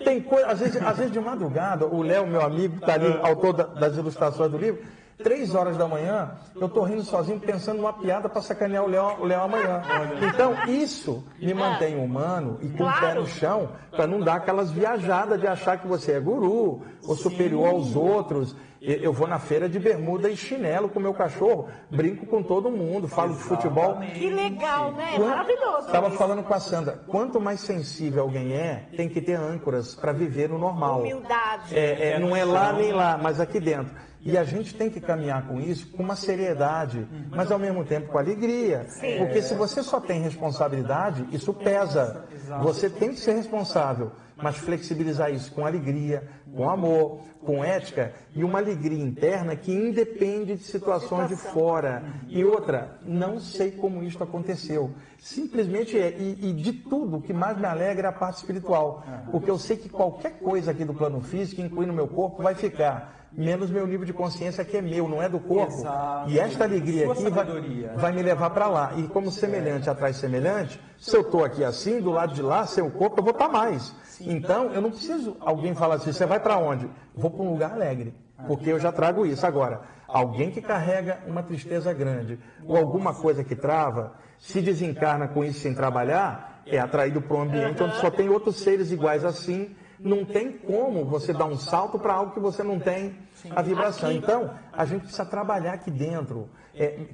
C: Tem coisa, às vezes de madrugada, o Léo, meu amigo, está ali, autor das ilustrações do livro, 3 horas da manhã, eu estou rindo sozinho, pensando numa piada para sacanear o Léo amanhã. Então, isso me mantém humano e com o pé no chão, para não dar aquelas viajadas de achar que você é guru ou superior aos outros. Eu vou na feira de bermuda e chinelo com meu cachorro, brinco com todo mundo, falo de futebol.
B: Que legal, né? Maravilhoso.
C: Estava falando com a Sandra, quanto mais sensível alguém tem que ter âncoras para viver no normal.
B: Humildade.
C: Não é lá nem lá, mas aqui dentro. E a gente tem que caminhar com isso com uma seriedade, mas ao mesmo tempo com alegria. Porque se você só tem responsabilidade, isso pesa. Você tem que ser responsável, mas flexibilizar isso com alegria, com amor, com ética e uma alegria interna que independe de situações de fora. E outra, não sei como isso aconteceu. Simplesmente e de tudo, o que mais me alegra é a parte espiritual. Porque eu sei que qualquer coisa aqui do plano físico, incluindo o meu corpo, vai ficar. Menos meu nível de consciência que é meu, não é do corpo.
A: Exato.
C: E esta alegria aqui vai me levar para lá. E como semelhante atrai semelhante, se eu estou aqui assim, do lado de lá, sem o corpo, eu vou estar mais. Então, eu não preciso alguém falar assim, você vai para onde? Vou para um lugar alegre, porque eu já trago isso. Agora, alguém que carrega uma tristeza grande, ou alguma coisa que trava, se desencarna com isso sem trabalhar, é atraído para um ambiente onde só tem outros seres iguais assim. Não tem como você dar um salto para algo que você não tem a vibração. Então, a gente precisa trabalhar aqui dentro,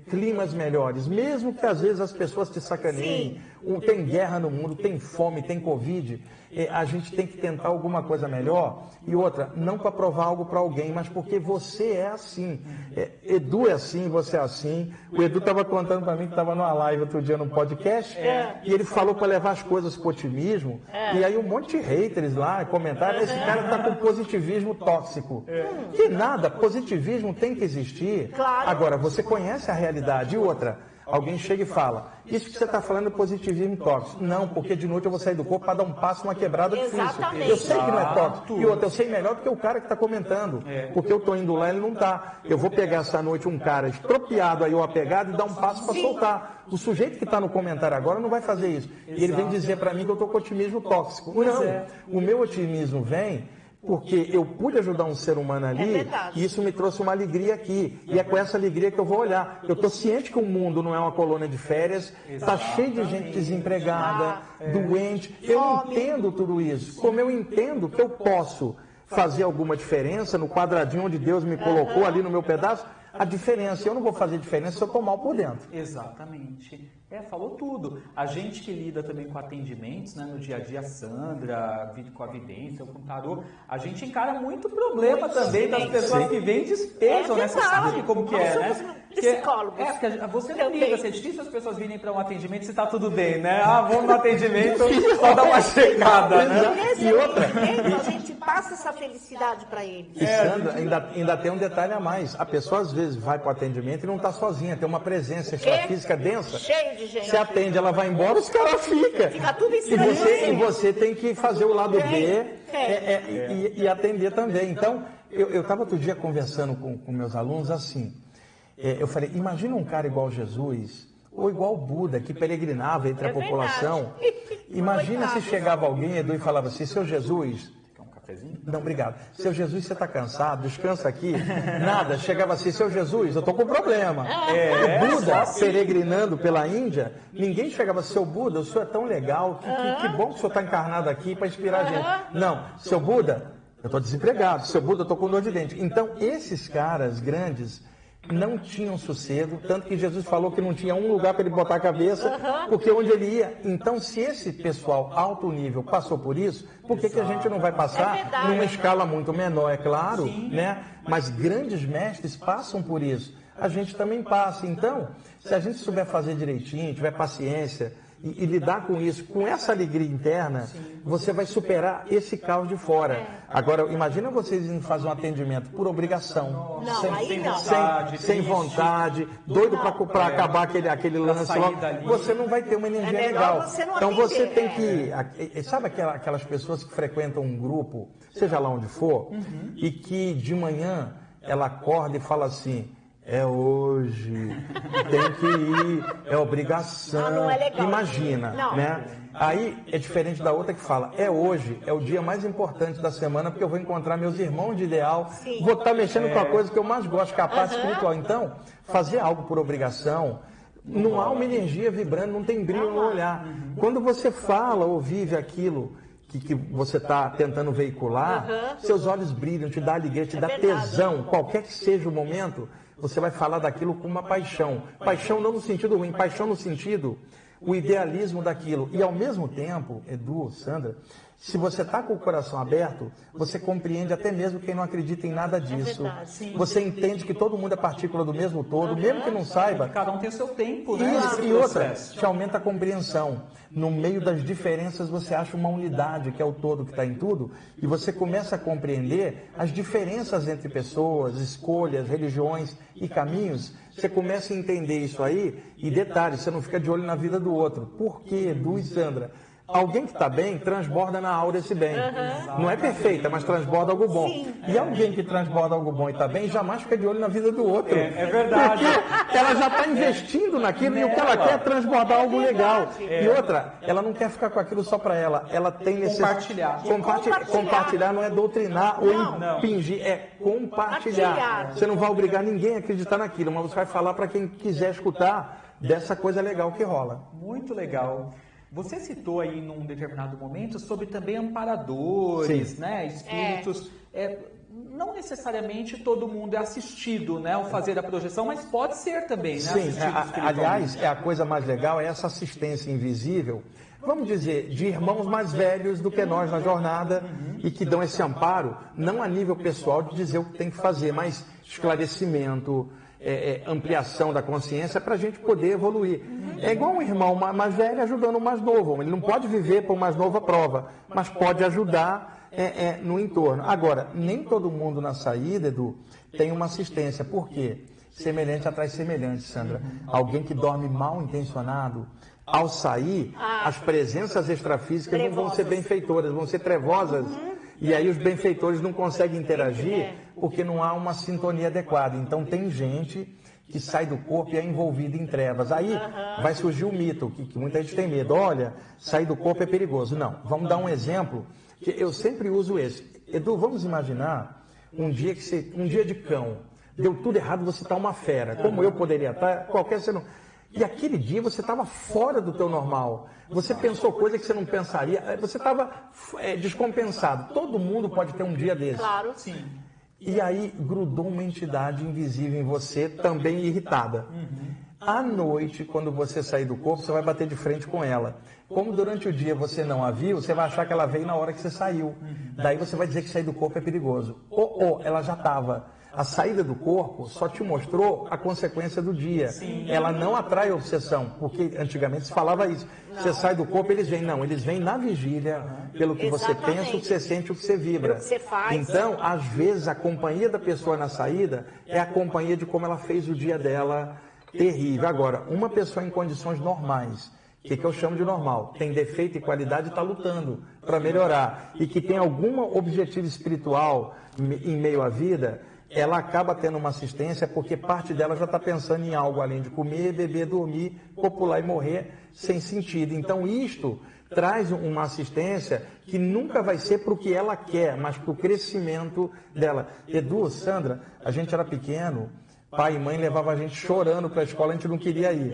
C: climas melhores, mesmo que às vezes as pessoas te sacaneiem, tem guerra no mundo, tem fome, tem Covid, a gente tem que tentar alguma coisa melhor. E outra, não para provar algo para alguém, mas porque você é assim. Edu é assim, você é assim. O Edu estava contando para mim que estava numa live outro dia num podcast, e ele falou para levar as coisas para o otimismo, e aí um monte de haters lá comentaram, esse cara está com positivismo tóxico. Que nada, positivismo tem que existir. Agora, você conhece a realidade. E outra, alguém chega e fala, isso que você está falando é positivismo tóxico. Não, porque de noite eu vou sair do corpo para dar um passo, uma quebrada difícil. Eu sei que não é tóxico. E outra, eu sei melhor do que o cara que está comentando. Porque eu estou indo lá e ele não está. Eu vou pegar essa noite um cara estropiado aí, uma pegada, e dar um passo para soltar. O sujeito que está no comentário agora não vai fazer isso. E ele vem dizer para mim que eu estou com otimismo tóxico. Não, o meu otimismo vem porque eu pude ajudar um ser humano ali, e isso me trouxe uma alegria aqui. E é com essa alegria que eu vou olhar. Eu estou ciente que o mundo não é uma colônia de férias, está cheio de gente desempregada, doente. Eu entendo tudo isso. Como eu entendo que eu posso fazer alguma diferença no quadradinho onde Deus me colocou ali no meu pedaço, a diferença. Eu não vou fazer diferença se eu estou mal por dentro.
A: Exatamente. Falou tudo. A gente que lida também com atendimentos, né, no dia a dia, a Sandra, com a vidência, com o tarô, a gente encara muito problema também das pessoas que vêm despesam, né? Você sabe como que é, né?
B: Psicólogos.
A: Porque você não liga, é difícil as pessoas virem para um atendimento se está tudo bem, né? Ah, vamos no atendimento, só dar uma checada, né?
B: E outra, a gente passa essa felicidade para eles.
C: E Sandra, ainda tem um detalhe a mais. A pessoa às vezes vai para o atendimento e não está sozinha, tem uma presença extrafísica densa.
B: Cheio de gente.
C: Você atende, ela vai embora, os caras ficam.
B: Fica tudo em cima.
C: E você tem que fazer o lado B e atender também. Então, eu estava outro dia conversando com meus alunos assim. Eu falei, imagina um cara igual Jesus, ou igual Buda, que peregrinava entre a população. Imagina se chegava alguém, Edu, e falava assim, seu Jesus...
A: Quer um cafezinho?
C: Não, obrigado. Seu Jesus, você está cansado? Descansa aqui. Nada, chegava assim, seu Jesus, eu estou com problema. O Buda, peregrinando pela Índia, ninguém chegava, seu Buda, o senhor é tão legal, que bom que o senhor está encarnado aqui para inspirar a gente. Não, seu Buda, eu estou desempregado. Seu Buda, eu estou com dor de dente. Então, esses caras grandes não tinham sossego, tanto que Jesus falou que não tinha um lugar para ele botar a cabeça, porque onde ele ia. Então, se esse pessoal alto nível passou por isso, por que a gente não vai passar numa escala muito menor, é claro, né? Mas grandes mestres passam por isso. A gente também passa. Então, se a gente souber fazer direitinho, tiver paciência e lidar com isso, com essa alegria interna, você vai superar esse caos de fora. Agora, imagina vocês indo fazer um atendimento por obrigação, sem vontade, doido para acabar aquele lance logo. Você não vai ter uma energia legal. Então você tem que... Sabe aquelas pessoas que frequentam um grupo, seja lá onde for, e que de manhã ela acorda e fala assim... É hoje, tem que ir, é obrigação.
B: Não é legal.
C: Imagina, né? Aí é diferente da outra que fala, é hoje, é o dia mais importante da semana, porque eu vou encontrar meus irmãos de ideal, vou estar mexendo com a coisa que eu mais gosto, que é a parte espiritual. Então, fazer algo por obrigação, não há uma energia vibrando, não tem brilho no olhar. Quando você fala ou vive aquilo que você está tentando veicular, seus olhos brilham, te dá alegria, te dá tesão, qualquer que seja o momento, você vai falar daquilo com uma paixão. Paixão não no sentido ruim, paixão no sentido, o idealismo daquilo. E ao mesmo tempo, Edu, Sandra, se você está com o coração aberto, você compreende até mesmo quem não acredita em nada disso. Você entende que todo mundo é partícula do mesmo todo, mesmo que não saiba.
A: Cada um tem o seu tempo, né?
C: E outra, te aumenta a compreensão. No meio das diferenças, você acha uma unidade, que é o todo que está em tudo, e você começa a compreender as diferenças entre pessoas, escolhas, religiões e caminhos. Você começa a entender isso aí, e detalhe, você não fica de olho na vida do outro. Por quê, Edu e Sandra? Alguém que está bem, transborda na aura esse bem. Não é perfeita, mas transborda algo bom. E alguém que transborda algo bom e está bem, jamais fica de olho na vida do outro.
A: É verdade.
C: Porque ela já está investindo naquilo e o que ela quer é transbordar algo legal. E outra, ela não quer ficar com aquilo só para ela. Ela tem
A: Compartilhar.
C: Compartilhar não é doutrinar ou impingir, é compartilhar. Você não vai obrigar ninguém a acreditar naquilo, mas você vai falar para quem quiser escutar dessa coisa legal que rola.
A: Muito legal. Você citou aí num determinado momento sobre também amparadores, né, espíritos. Não necessariamente todo mundo é assistido, né, ao fazer a projeção, mas pode ser também, né?
C: Sim, aliás, a coisa mais legal é essa assistência invisível, vamos dizer, de irmãos mais velhos do que nós na jornada e que dão esse amparo, não a nível pessoal de dizer o que tem que fazer, mas esclarecimento, ampliação da consciência para a gente poder evoluir. É igual um irmão mais velho ajudando o mais novo. Ele não pode viver por mais nova prova, mas pode ajudar no entorno. Agora, nem todo mundo na saída, Edu, tem uma assistência. Por quê? Semelhante atrai semelhante, Sandra. Alguém que dorme mal intencionado, ao sair, as presenças extrafísicas não vão ser benfeitoras, vão ser trevosas. E aí os benfeitores não conseguem interagir porque não há uma sintonia adequada. Então tem gente que sai do corpo e é envolvido em trevas. Aí vai surgir o mito, que muita gente tem medo. Olha, sair do corpo é perigoso. Não, vamos dar um exemplo, que eu sempre uso esse. Edu, vamos imaginar um dia de cão. Deu tudo errado, você está uma fera. Como eu poderia estar, qualquer ser humano. E aquele dia você estava fora do teu normal. Você pensou coisa que você não pensaria. Você estava descompensado. Todo mundo pode ter um dia desse.
B: Claro. Sim.
C: E aí grudou uma entidade invisível em você, também irritada. À noite, quando você sair do corpo, você vai bater de frente com ela. Como durante o dia você não a viu, você vai achar que ela veio na hora que você saiu. Daí você vai dizer que sair do corpo é perigoso. Ou ela já estava. A saída do corpo só te mostrou a consequência do dia. Sim. Ela não atrai obsessão, porque antigamente se falava isso. Não. Você sai do corpo, eles vêm. Não, eles vêm na vigília, pelo que você pensa, o que você sente, o que você vibra.
B: O que você faz.
C: Então, às vezes, a companhia da pessoa na saída é a companhia de como ela fez o dia dela terrível. Agora, uma pessoa em condições normais, o que eu chamo de normal, tem defeito e qualidade e está lutando para melhorar, e que tem algum objetivo espiritual em meio à vida, ela acaba tendo uma assistência porque parte dela já está pensando em algo além de comer, beber, dormir, copular e morrer sem sentido. Então isto traz uma assistência que nunca vai ser para o que ela quer, mas para o crescimento dela. Edu, Sandra, a gente era pequeno, pai e mãe levavam a gente chorando para a escola, a gente não queria ir.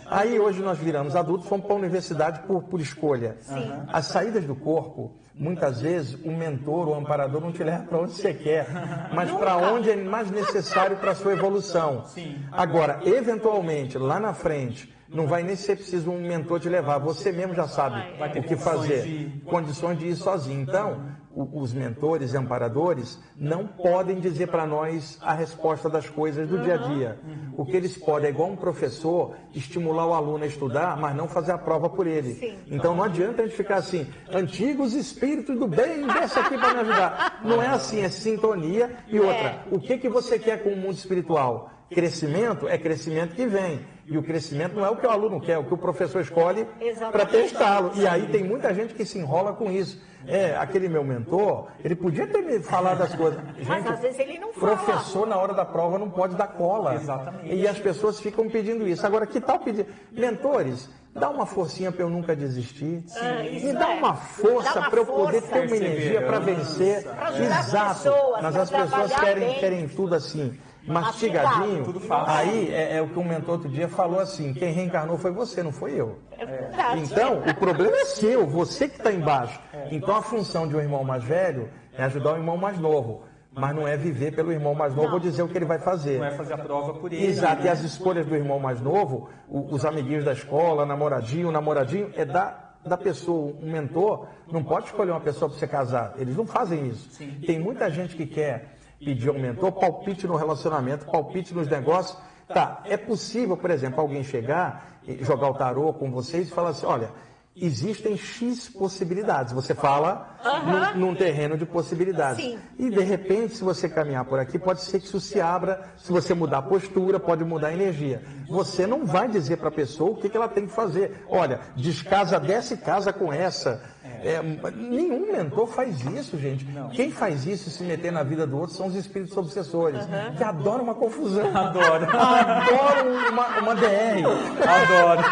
C: Aí hoje nós viramos adultos, fomos para a universidade por escolha.
B: Sim.
C: As saídas do corpo, muitas vezes o mentor, o amparador não te leva para onde você quer, mas para onde é mais necessário para a sua evolução.
A: Sim.
C: Agora, eventualmente, lá na frente, não vai nem ser preciso um mentor te levar, você mesmo já sabe o que fazer, condições de ir sozinho. Então, os mentores e amparadores não podem dizer para nós a resposta das coisas do dia a dia. O que eles podem é igual um professor estimular o aluno a estudar, mas não fazer a prova por ele.
B: Sim.
C: Então não adianta a gente ficar assim, antigos espíritos do bem, desce aqui para me ajudar. Não é assim, é sintonia. E outra, o que você quer com o mundo espiritual? Crescimento é crescimento que vem. E o crescimento não é o que o aluno quer, é o que o professor escolhe para testá-lo. E aí tem muita gente que se enrola com isso. Aquele meu mentor, ele podia ter me falado das coisas. Gente,
B: mas às vezes ele não fala.
C: Professor, na hora da prova, não pode dar cola.
A: Exatamente.
C: E as pessoas ficam pedindo isso. Agora, que tal pedir? Mentores, dá uma forcinha para eu nunca desistir. Me dá uma força para eu poder ter uma energia para vencer. Exato. Mas as pessoas querem tudo assim, mastigadinho.
A: Tudo fácil.
C: Aí é o que um mentor outro dia falou assim: quem reencarnou foi você, não foi eu. Então, o problema é seu, você que está embaixo. Então, a função de um irmão mais velho é ajudar o irmão mais novo. Mas não é viver pelo irmão mais novo ou dizer o que ele vai fazer.
A: Não é fazer a prova por ele.
C: Exato, e as escolhas do irmão mais novo, os amiguinhos da escola, o namoradinho, é da pessoa. Um mentor não pode escolher uma pessoa para você casar. Eles não fazem isso.
A: Sim.
C: Tem muita gente que quer pedir ao mentor palpite no relacionamento, palpite nos negócios. Tá, é possível, por exemplo, alguém chegar, jogar o tarô com vocês e falar assim, olha, existem X possibilidades. Você fala num terreno de possibilidades.
B: Sim.
C: E, de repente, se você caminhar por aqui, pode ser que isso se abra. Se você mudar a postura, pode mudar a energia. Você não vai dizer para a pessoa o que ela tem que fazer. Olha, descasa dessa e casa com essa. Nenhum mentor faz isso, gente. Não. Quem faz isso e se meter na vida do outro são os espíritos obsessores, que adoram uma confusão.
A: Adoram
C: uma DR.
A: Adoram.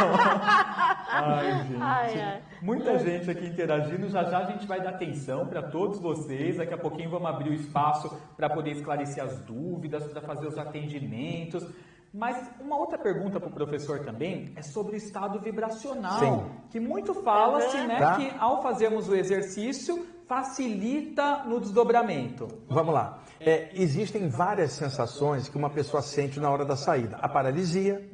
A: Ai, gente.
B: Ai.
A: Muita gente aqui interagindo. Já a gente vai dar atenção para todos vocês. Daqui a pouquinho vamos abrir o espaço para poder esclarecer as dúvidas, para fazer os atendimentos. Mas uma outra pergunta para o professor também é sobre o estado vibracional.
C: Sim.
A: Que muito fala-se, né, que ao fazermos o exercício facilita no desdobramento.
C: Vamos lá. Existem várias sensações que uma pessoa sente na hora da saída. A paralisia,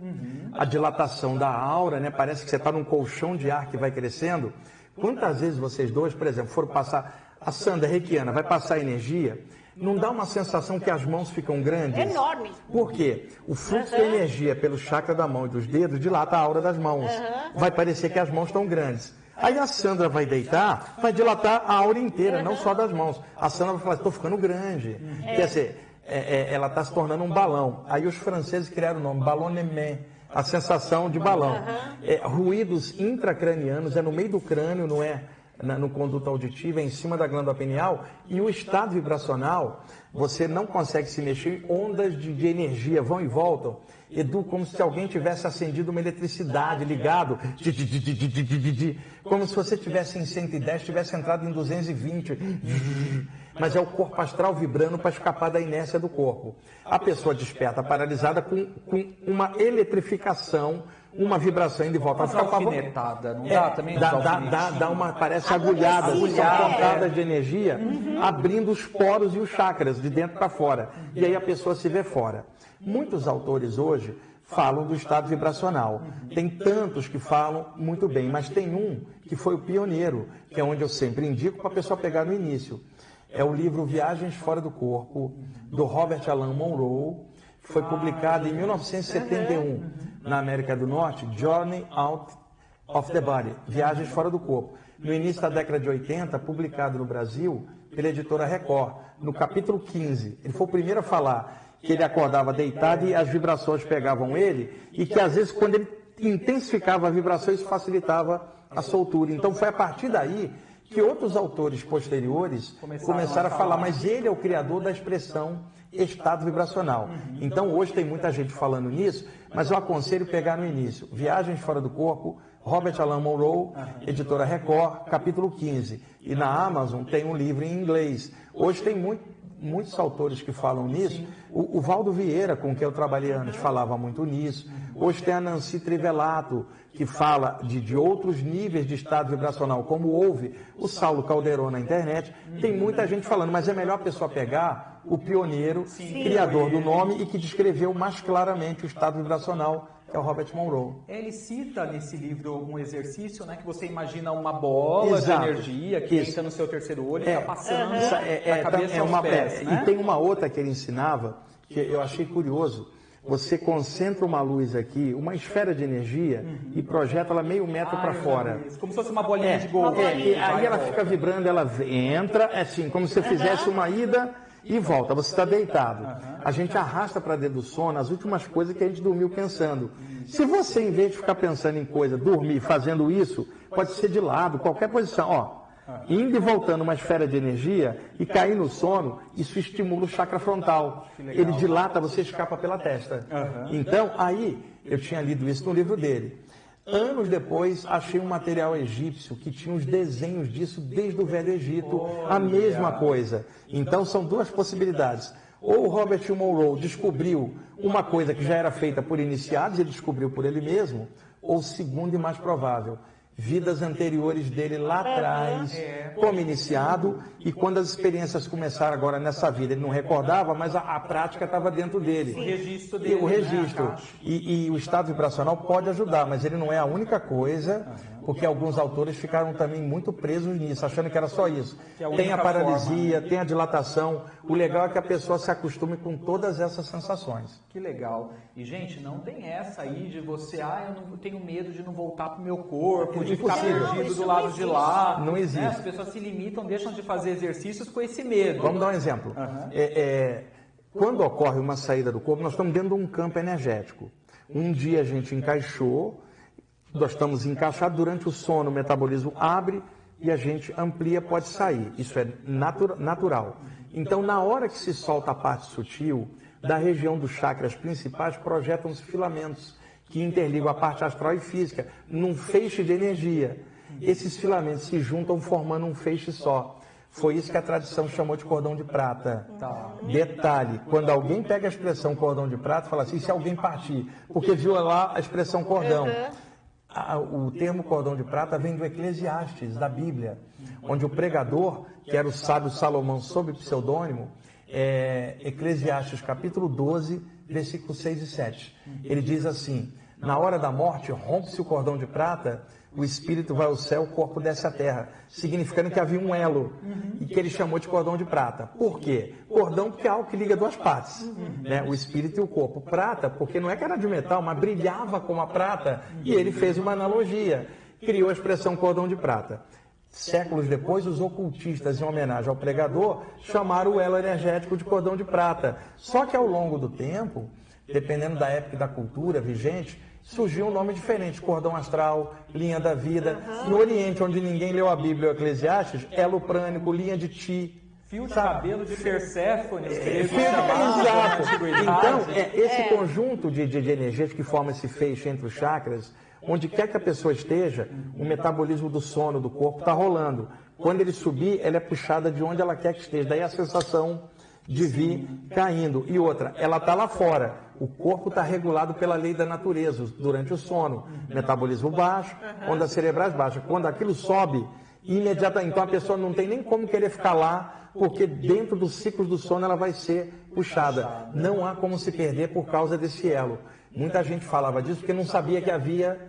C: a dilatação da aura, né? Parece que você está num colchão de ar que vai crescendo. Quantas vezes vocês dois, por exemplo, foram passar... A Sandra Reikiana vai passar energia... Não dá uma sensação que as mãos ficam grandes?
B: Enorme.
C: Por quê? O fluxo de energia pelo chakra da mão e dos dedos dilata a aura das mãos. Vai parecer que as mãos estão grandes. Aí a Sandra vai deitar, vai dilatar a aura inteira, não só das mãos. A Sandra vai falar, estou ficando grande. Quer dizer, ela está se tornando um balão. Aí os franceses criaram o nome, ballonnement, a sensação de balão. Ruídos intracranianos, é no meio do crânio, não é no conduto auditivo, é em cima da glândula pineal, e o estado vibracional, você não consegue se mexer, ondas de energia vão e voltam, Edu, como se alguém tivesse acendido uma eletricidade, ligado, como se você tivesse em 110, tivesse entrado em 220, mas é o corpo astral vibrando para escapar da inércia do corpo. A pessoa desperta paralisada com uma eletrificação, uma vibração indo e volta.
A: Uma alfinetada, não dá também?
C: Dá uma, parece agulhadas, são pontadas de energia, abrindo os poros e os chakras, de dentro para fora. E aí a pessoa se vê fora. Muitos autores hoje falam do estado vibracional. Tem tantos que falam muito bem, mas tem um que foi o pioneiro, que é onde eu sempre indico para a pessoa pegar no início. É o livro Viagens Fora do Corpo, do Robert Alan Monroe. Foi publicado em 1971 na América do Norte, Journey Out of the Body, Viagens Fora do Corpo. No início da década de 80, publicado no Brasil pela editora Record, no capítulo 15. Ele foi o primeiro a falar que ele acordava deitado e as vibrações pegavam ele, e que às vezes quando ele intensificava a vibração, isso facilitava a soltura. Então foi a partir daí que outros autores posteriores começaram a falar, mas ele é o criador da expressão estado vibracional. Então hoje tem muita gente falando nisso, mas eu aconselho pegar no início. Viagens Fora do Corpo, Robert Alan Monroe, editora Record, capítulo 15. E na Amazon tem um livro em inglês. Hoje tem muitos autores que falam nisso. O Valdo Vieira, com quem eu trabalhei antes, falava muito nisso. Hoje tem a Nancy Trivelato, que fala de outros níveis de estado vibracional, como houve o Saulo Calderon na internet. Tem muita gente falando, mas é melhor a pessoa pegar o pioneiro, criador do nome e que descreveu mais claramente o estado vibracional, que é o Robert Monroe.
A: Ele cita nesse livro um exercício, né, que você imagina uma bola de energia que entra no seu terceiro olho e está passando da cabeça aos pés, né?
C: E tem uma outra que ele ensinava, que eu achei curioso. Você concentra uma luz aqui, uma esfera de energia, e projeta ela meio metro para fora.
A: Como se fosse uma bolinha de golfe.
C: Aí ela fica vibrando, ela entra, assim, como se você fizesse uma ida e volta. Você está deitado. A gente arrasta para dentro do sono as últimas coisas que a gente dormiu pensando. Se você, em vez de ficar pensando em coisa, dormir fazendo isso, pode ser de lado, qualquer posição, ó. Indo e voltando uma esfera de energia e cair no sono, isso estimula o chakra frontal. Ele dilata, você escapa pela testa. Então, aí, eu tinha lido isso no livro dele. Anos depois, achei um material egípcio que tinha os desenhos disso desde o Velho Egito, a mesma coisa. Então, são duas possibilidades. Ou o Robert Monroe descobriu uma coisa que já era feita por iniciados, ele descobriu por ele mesmo, ou segundo e mais provável, vidas anteriores dele lá atrás, como iniciado, e quando as experiências começaram agora nessa vida, ele não recordava, mas a prática estava dentro dele.
A: O registro dele.
C: O registro. Né? E o estado vibracional pode ajudar, mas ele não é a única coisa, porque alguns autores ficaram também muito presos nisso, achando que era só isso. Tem a paralisia, tem a dilatação. O legal é que a pessoa se acostume com todas essas sensações.
A: Que legal. E, gente, não tem essa aí de você, eu não tenho medo de não voltar para o meu corpo, de ficar perdido do lado de lá.
C: Não existe.
A: Né? As pessoas se limitam, deixam de fazer exercícios com esse medo.
C: Vamos dar um exemplo. Quando ocorre uma saída do corpo, nós estamos dentro de um campo energético. Um dia a gente encaixou, nós estamos encaixados, durante o sono o metabolismo abre e a gente amplia, pode sair. Isso é natural. Então, na hora que se solta a parte sutil, da região dos chakras principais, projetam-se filamentos que interligam a parte astral e física num feixe de energia. Esses filamentos se juntam formando um feixe só. Foi isso que a tradição chamou de cordão de prata. Detalhe, quando alguém pega a expressão cordão de prata, fala assim, se alguém partir, porque viu lá a expressão cordão. O termo cordão de prata vem do Eclesiastes, da Bíblia, onde o pregador, que era o sábio Salomão sob pseudônimo, Eclesiastes capítulo 12, versículos 6 e 7. Ele diz assim, na hora da morte, rompe-se o cordão de prata, o espírito vai ao céu, o corpo desce à terra, significando que havia um elo, e que ele chamou de cordão de prata. Por quê? Cordão porque é algo que liga duas partes, né? O espírito e o corpo. Prata, porque não é que era de metal, mas brilhava como a prata, e ele fez uma analogia, criou a expressão cordão de prata. Séculos depois, os ocultistas, em homenagem ao pregador, chamaram o elo energético de cordão de prata. Só que ao longo do tempo, dependendo da época e da cultura vigente, surgiu um nome diferente, cordão astral, linha da vida. No Oriente, onde ninguém leu a Bíblia ou Eclesiastes, elo prânico, linha de Ti.
A: Fio de cabelo de Perséfone,
C: exato. Então, esse conjunto de energias que forma esse feixe entre os chakras, onde quer que a pessoa esteja, o metabolismo do sono do corpo está rolando. Quando ele subir, ela é puxada de onde ela quer que esteja. Daí a sensação de vir caindo. E outra, ela está lá fora. O corpo está regulado pela lei da natureza durante o sono. Metabolismo baixo, ondas cerebrais baixas. Quando aquilo sobe, imediatamente, então a pessoa não tem nem como querer ficar lá, porque dentro dos ciclos do sono ela vai ser puxada. Não há como se perder por causa desse elo. Muita gente falava disso porque não sabia que havia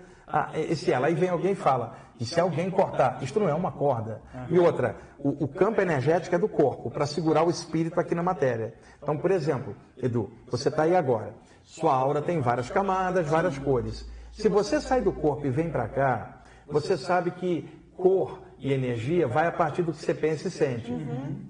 C: esse elo. Aí vem alguém e fala, e se alguém cortar? Isto não é uma corda. E outra, o campo energético é do corpo, para segurar o espírito aqui na matéria. Então, por exemplo, Edu, você está aí agora. Sua aura tem várias camadas, várias cores. Se você sai do corpo e vem para cá, você sabe que cor e energia vai a partir do que você pensa e sente.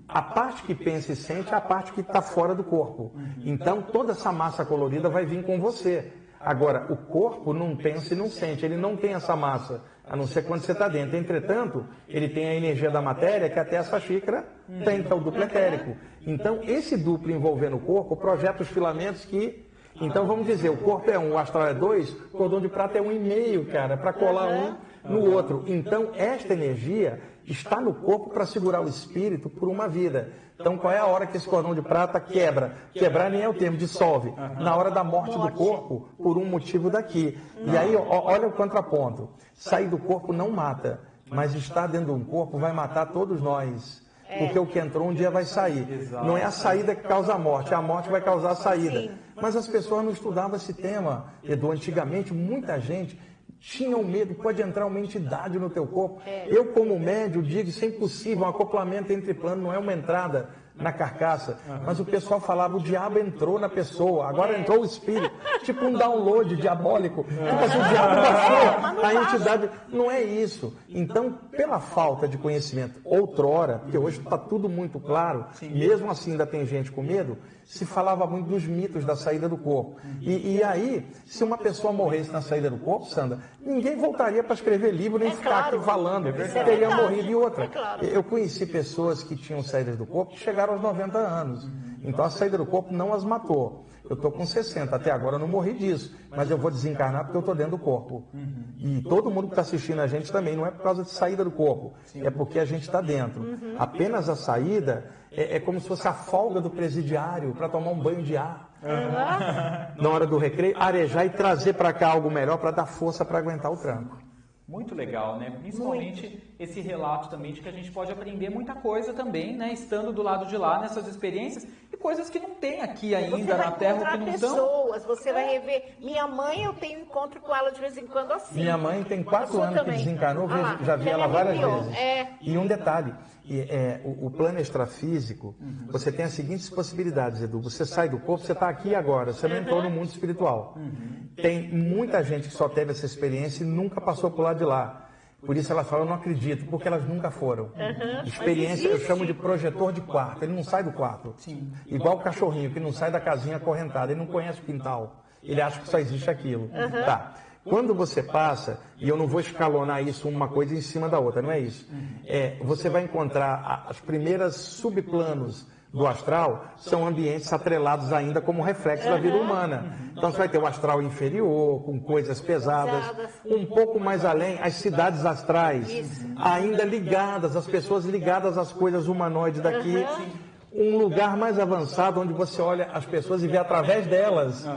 C: A parte que pensa e sente é a parte que está fora do corpo. Então, toda essa massa colorida vai vir com você. Agora, o corpo não pensa e não sente, ele não tem essa massa, a não ser quando você está dentro. Entretanto, ele tem a energia da matéria que até essa xícara tem, que é o duplo etérico. Então, esse duplo envolvendo o corpo projeta os filamentos que... Então, vamos dizer, o corpo é 1, o astral é 2, o cordão de prata é 1,5, cara, para colar um no outro. Então, esta energia está no corpo para segurar o espírito por uma vida. Então, qual é a hora que esse cordão de prata quebra? Quebrar nem é o termo, dissolve. Na hora da morte do corpo, por um motivo daqui. E aí, olha o contraponto. Sair do corpo não mata, mas estar dentro de um corpo vai matar todos nós. Porque o que entrou um dia vai sair. Não é a saída que causa a morte vai causar a saída. Mas as pessoas não estudavam esse tema, Edu. Antigamente, muita gente tinha um medo, pode entrar uma entidade no teu corpo. Eu, como médium, digo, isso é impossível, um acoplamento entre planos, não é uma entrada na carcaça. Mas o pessoal falava, o diabo entrou na pessoa, agora entrou o espírito. Tipo um download diabólico. Tipo assim, o diabo baixou, a entidade... Não é isso. Então, pela falta de conhecimento, outrora, porque hoje está tudo muito claro, mesmo assim ainda tem gente com medo, se falava muito dos mitos da saída do corpo. E aí, se uma pessoa morresse na saída do corpo, Sandra, ninguém voltaria para escrever livro, nem ficar aqui falando. Teria morrido. E outra, eu conheci pessoas que tinham saídas do corpo que chegaram aos 90 anos. Então a saída do corpo não as matou. Eu estou com 60, até agora eu não morri disso, mas eu vou desencarnar porque eu estou dentro do corpo. E todo mundo que está assistindo a gente também, não é por causa de saída do corpo, é porque a gente está dentro. Apenas a saída é como se fosse a folga do presidiário para tomar um banho de ar. Na hora do recreio, arejar e trazer para cá algo melhor para dar força para aguentar o tranco.
A: Muito legal, né? Principalmente esse relato também de que a gente pode aprender muita coisa também, né? Estando do lado de lá nessas experiências e coisas que não tem aqui ainda na Terra, que não
B: pessoas, você vai rever. Minha mãe, eu tenho encontro com ela de vez em quando assim.
C: Minha mãe tem 4 anos que desencarnou, já vi ela várias vezes. E um detalhe, o plano extrafísico, você tem as seguintes possibilidades, Edu. Você sai do corpo, você está aqui agora, você não entrou no mundo espiritual. Tem muita gente que só teve essa experiência e nunca passou por lá de lá. Por isso ela fala, eu não acredito, porque elas nunca foram. Experiência eu chamo de projetor de quarto, ele não sai do quarto. Igual o cachorrinho que não sai da casinha acorrentada, ele não conhece o quintal, ele acha que só existe aquilo. Tá. Quando você passa, e eu não vou escalonar isso uma coisa em cima da outra, não é isso. Você vai encontrar as primeiras subplanos do astral, são ambientes atrelados ainda como reflexo da vida humana. Então você vai ter o astral inferior, com coisas pesadas, um pouco mais além, as cidades astrais, ainda ligadas, as pessoas ligadas às coisas humanoides daqui. Um lugar mais avançado, onde você olha as pessoas e vê através delas,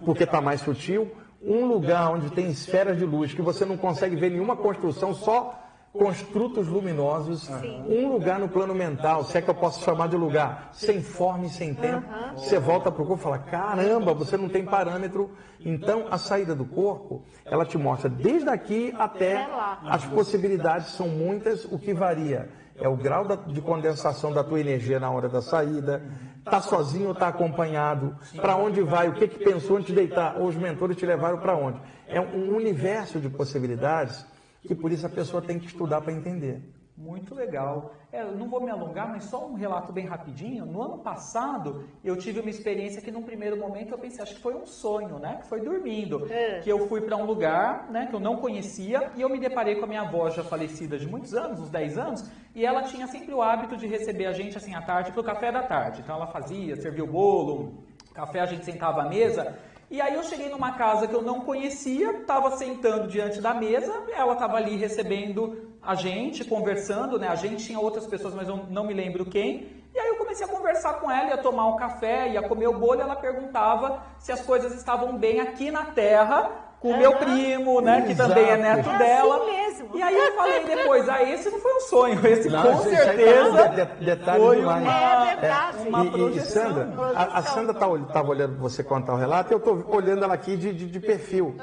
C: porque está mais sutil. Um lugar onde tem esferas de luz, que você não consegue ver nenhuma construção, só construtos luminosos. Um lugar no plano mental, se é que eu posso chamar de lugar, sem forma e sem tempo. Você volta para o corpo e fala, caramba, você não tem parâmetro. Então, a saída do corpo, ela te mostra desde aqui até as possibilidades são muitas, o que varia é o grau de condensação da tua energia na hora da saída. Está sozinho ou está acompanhado? Para onde vai? O que pensou antes de deitar? Ou os mentores te levaram para onde? É um universo de possibilidades que por isso a pessoa tem que estudar para entender.
A: Muito legal. Eu não vou me alongar, mas só um relato bem rapidinho. No ano passado, eu tive uma experiência que num primeiro momento eu pensei, acho que foi um sonho, né? Que foi dormindo. Que eu fui para um lugar, né, que eu não conhecia e eu me deparei com a minha avó já falecida de muitos anos, uns 10 anos, e ela tinha sempre o hábito de receber a gente assim à tarde para o café da tarde. Então ela fazia, servia o bolo, café, a gente sentava à mesa. E aí eu cheguei numa casa que eu não conhecia, estava sentando diante da mesa, ela estava ali recebendo a gente, conversando, né? A gente tinha outras pessoas, mas eu não me lembro quem. E aí eu comecei a conversar com ela, ia tomar um café, ia comer o bolo, e ela perguntava se as coisas estavam bem aqui na Terra, com o meu primo, né, que também é neto dela.
B: Assim mesmo.
A: E aí eu falei depois, esse não foi um sonho, esse
C: Não,
A: com certeza
C: detalhe
A: foi
C: demais.
B: É verdade.
A: uma
C: E
A: projeção.
C: Sandra, a Sandra estava olhando você contar o relato, e eu estou olhando ela aqui de perfil.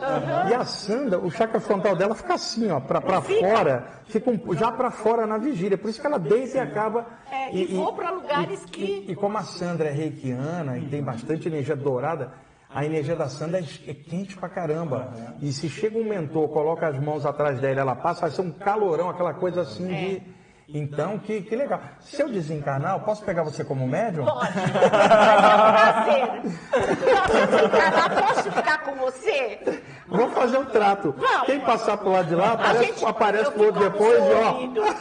C: E a Sandra, o chakra frontal dela fica assim, ó, para fora, fica já para fora na vigília. Por isso que ela deita e acaba.
B: E vou para lugares que.
C: E como a Sandra é reikiana e tem bastante energia dourada, a energia da Sandra é quente pra caramba. E se chega um mentor, coloca as mãos atrás dela, ela passa, vai ser um calorão, aquela coisa assim de. Então, que legal. Se eu desencarnar, eu posso pegar você como médium?
B: Pode. Vai ser um prazer. Se eu desencarnar, posso ficar com você?
C: Vamos fazer um trato.
B: Vamos.
C: Quem passar pro lado de lá, aparece
B: eu
C: pro outro
B: fico
C: depois e ó.
B: absorvido. Tá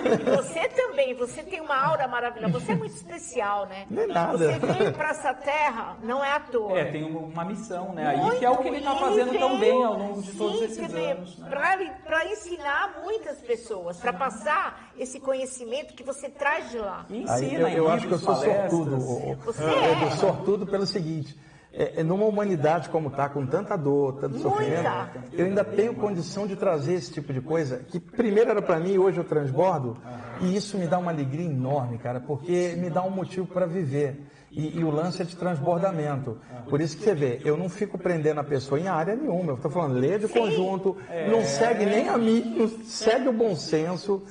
B: feito. Você também, você tem uma aura maravilhosa. Você é muito especial, né?
C: Não é nada.
B: Você veio para essa terra, não é à toa.
A: Tem uma missão, né? Aí que é o que ele está fazendo tão bem ao longo de todos esses anos. Né?
B: Para ensinar muitas pessoas, para passar esse conhecimento que você traz de lá.
A: E
C: Aí
A: ensina
C: eu
A: em
C: acho que eu
A: livros,
C: sou sortudo.
A: palestras.
B: Você
C: Eu
B: é.
C: sou sortudo pelo seguinte. Numa humanidade como está, com tanta dor, tanto sofrimento, eu ainda tenho condição de trazer esse tipo de coisa, que primeiro era para mim e hoje eu transbordo, e isso me dá uma alegria enorme, cara, porque me dá um motivo para viver. E o lance é de transbordamento. Por isso que você vê, eu não fico prendendo a pessoa em área nenhuma. Eu estou falando, lê de conjunto, não segue nem a mim, não segue o bom senso,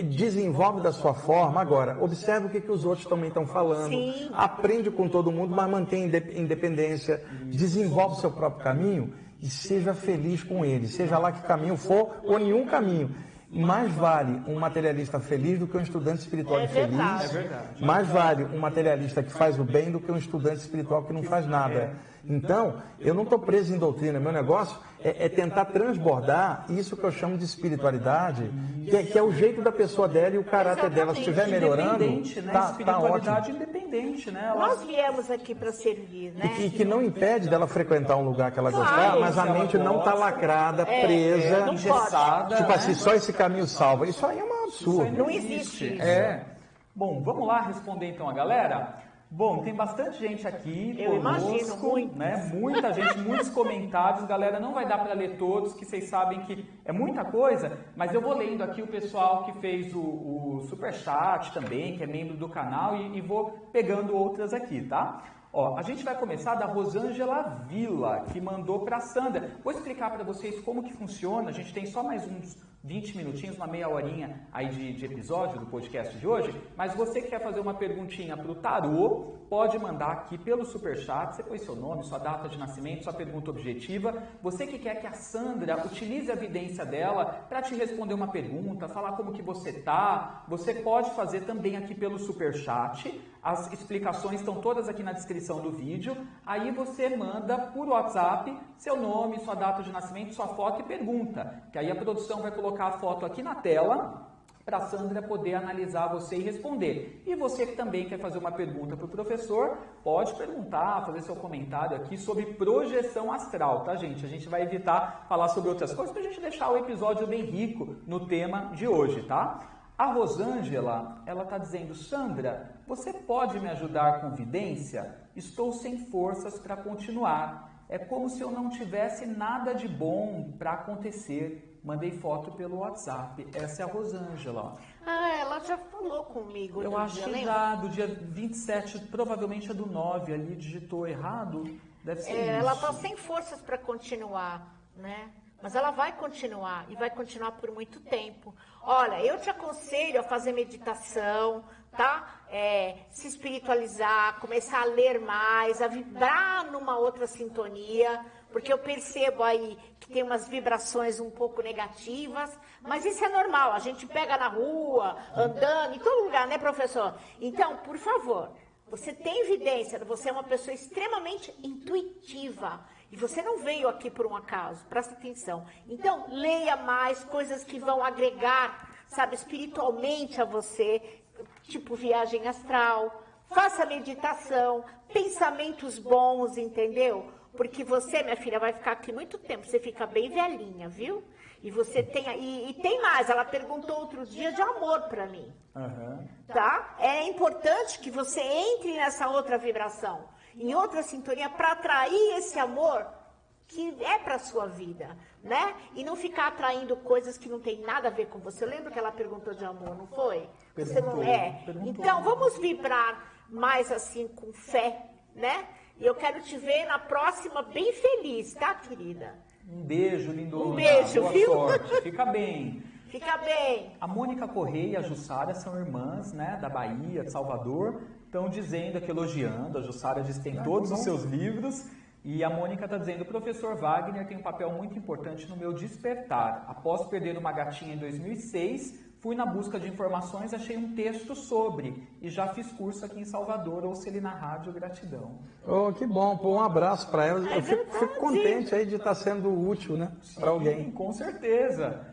C: desenvolve da sua forma. Agora, observe o que os outros também estão falando.
B: Sim.
C: Aprende com todo mundo, mas mantém independência. Desenvolve o seu próprio caminho e seja feliz com ele. Seja lá que caminho for ou nenhum caminho. Mais vale um materialista feliz do que um estudante espiritual infeliz.
B: verdade.
A: É verdade.
C: Mais vale um materialista que faz o bem do que um estudante espiritual que não faz nada. Então, eu não estou preso em doutrina. Meu negócio é tentar transbordar isso que eu chamo de espiritualidade, que é o jeito da pessoa dela e o caráter dela. Se estiver melhorando,
A: Independente, né?
C: tá ótimo.
A: Espiritualidade independente, né?
B: Nós viemos aqui para servir, né?
C: E que não impede dela frequentar um lugar que ela
B: Claro,
C: gostar, mas a
A: se ela
C: mente não está
A: gosta.
C: lacrada, presa,
B: não
A: engessada.
C: tipo
A: né?
C: assim, só esse caminho salva. Isso aí é um absurdo.
B: Não existe isso.
A: Bom, vamos lá responder então a galera? Bom, tem bastante gente aqui
B: Eu
A: conosco,
B: imagino, muito.
A: né? Muita gente, muitos comentários. Galera, não vai dar para ler todos, que vocês sabem que é muita coisa, mas eu vou lendo aqui o pessoal que fez o superchat também, que é membro do canal, e vou pegando outras aqui, tá? Ó, a gente vai começar da Rosângela Vila, que mandou para a Sandra. Vou explicar para vocês como que funciona. A gente tem só mais uns 20 minutinhos, uma meia horinha aí de episódio do podcast de hoje, mas você que quer fazer uma perguntinha para o tarô, pode mandar aqui pelo superchat, você põe seu nome, sua data de nascimento, sua pergunta objetiva. Você que quer que a Sandra utilize a evidência dela para te responder uma pergunta, falar como que você tá, você pode fazer também aqui pelo superchat. As explicações estão todas aqui na descrição do vídeo. Aí você manda por WhatsApp seu nome, sua data de nascimento, sua foto e pergunta. Que aí a produção vai colocar a foto aqui na tela para a Sandra poder analisar você e responder. E você que também quer fazer uma pergunta para o professor, pode perguntar, fazer seu comentário aqui sobre projeção astral, tá, gente? A gente vai evitar falar sobre outras coisas para a gente deixar o episódio bem rico no tema de hoje, tá? A Rosângela, ela está dizendo, Sandra, você pode me ajudar com vidência? Estou sem forças para continuar. É como se eu não tivesse nada de bom para acontecer. Mandei foto pelo WhatsApp. Essa é a Rosângela.
B: Ela já falou comigo.
A: Eu acho que já do dia 27, provavelmente é do 9 ali, digitou errado. Deve ser isso.
B: Ela está sem forças para continuar, né? Mas ela vai continuar e vai continuar por muito tempo. Olha, eu te aconselho a fazer meditação, tá? Se espiritualizar, começar a ler mais, a vibrar numa outra sintonia, Porque eu percebo aí que tem umas vibrações um pouco negativas, mas isso é normal, a gente pega na rua, andando, em todo lugar, né, professor? Então, por favor, você tem evidência, você é uma pessoa extremamente intuitiva, e você não veio aqui por um acaso, presta atenção. Então, leia mais coisas que vão agregar, sabe, espiritualmente a você, tipo viagem astral, faça meditação, pensamentos bons, entendeu? Porque você, minha filha, vai ficar aqui muito tempo, você fica bem velhinha, viu? E você tem, e tem mais, ela perguntou outro dia de amor para mim, tá? É importante que você entre nessa outra vibração, em outra sintonia, para atrair esse amor que é para sua vida, né? E não ficar atraindo coisas que não tem nada a ver com você. Eu lembro que ela perguntou de amor, não foi? Você não é? Então, vamos vibrar mais assim, com fé, né? E eu quero te ver na próxima bem feliz, tá, querida?
A: Um beijo, lindona.
B: Um beijo,
A: boa
B: viu?
A: sorte. Fica bem.
B: Fica bem.
A: A Mônica Correia e a Jussara são irmãs, né, da Bahia, de Salvador. Estão dizendo aqui, elogiando. A Jussara diz que tem todos os seus livros. E a Mônica está dizendo, o professor Wagner tem um papel muito importante no meu despertar. Após perder uma gatinha em 2006, fui na busca de informações, achei um texto sobre. E já fiz curso aqui em Salvador, ouço ele na rádio, gratidão.
C: Oh, que bom, pô, um abraço para ela. Eu fico contente aí de estar sendo útil, né, para alguém.
A: Com certeza.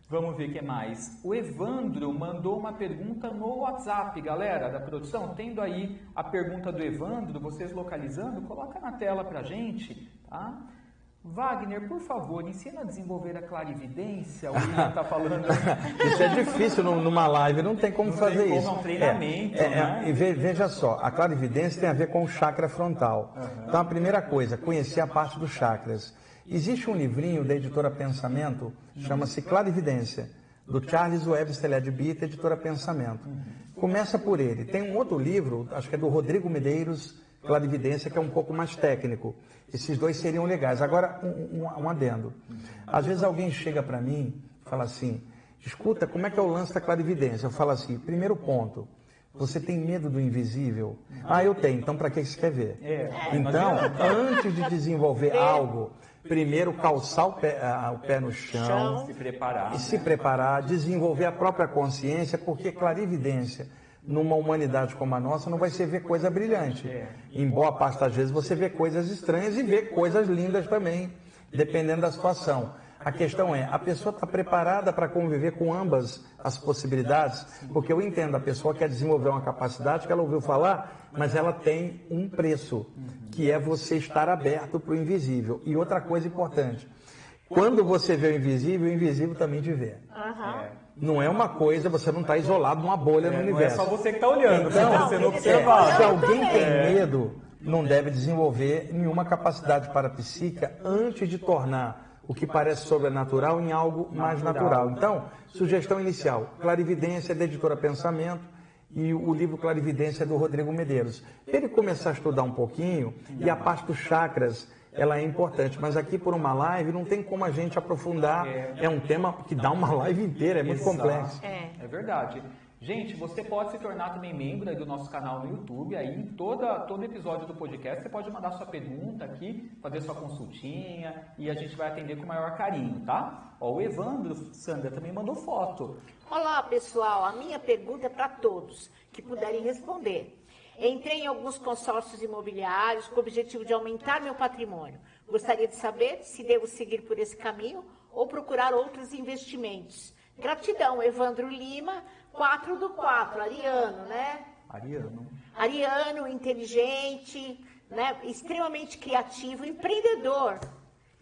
A: Vamos ver o que mais. O Evandro mandou uma pergunta no WhatsApp, galera da produção. Tendo aí a pergunta do Evandro, vocês localizando, coloca na tela pra gente, tá? Wagner, por favor, ensina a desenvolver a clarividência. O William está falando.
C: Isso é difícil numa live, não tem como fazer isso.
A: É um treinamento, né?
C: E veja só, a clarividência tem a ver com o chakra frontal. Então, a primeira coisa, conhecer a parte dos chakras. Existe um livrinho da editora Pensamento, chama-se Clarividência, do Charles Webster Leadbeater, editora Pensamento. Começa por ele. Tem um outro livro, acho que é do Rodrigo Medeiros, Clarividência, que é um pouco mais técnico. Esses dois seriam legais. Agora, um adendo. Às vezes alguém chega para mim e fala assim, escuta, como é que é o lance da clarividência? Eu falo assim, primeiro ponto, você tem medo do invisível? Ah, eu tenho, então para que você quer ver? Então, antes de desenvolver algo, primeiro calçar o pé no chão, se preparar, desenvolver a própria consciência, porque clarividência, numa humanidade como a nossa, não vai ser ver coisa brilhante. Em boa parte das vezes você vê coisas estranhas e vê coisas lindas também, dependendo da situação. A questão é, a pessoa está preparada para conviver com ambas as possibilidades? Porque eu entendo, a pessoa quer desenvolver uma capacidade que ela ouviu falar, mas ela tem um preço, que é você estar aberto para o invisível. E outra coisa importante, quando você vê o invisível também te vê. Não é uma coisa, você não está isolado numa bolha no universo.
A: Não é só você que está olhando,
C: então,
A: está sendo observado.
C: Se alguém tem medo, não deve desenvolver nenhuma capacidade parapsíquica antes de tornar o que parece sobrenatural em algo mais natural. Então, sugestão inicial, Clarividência da editora Pensamento e o livro Clarividência do Rodrigo Medeiros. Ele começar a estudar um pouquinho e a parte dos chakras, ela é importante, mas aqui por uma live não tem como a gente aprofundar, é um tema que dá uma live inteira, é muito complexo.
A: É verdade. Gente, você pode se tornar também membro aí do nosso canal no YouTube, aí em todo episódio do podcast você pode mandar sua pergunta aqui, fazer sua consultinha e a gente vai atender com o maior carinho, tá? Ó, o Evandro, Sandra, também mandou foto.
B: Olá, pessoal, a minha pergunta é para todos que puderem responder. Entrei em alguns consórcios imobiliários com o objetivo de aumentar meu patrimônio. Gostaria de saber se devo seguir por esse caminho ou procurar outros investimentos. Gratidão, Evandro Lima, 4/4, ariano, né? Ariano, inteligente, né? Extremamente criativo, empreendedor.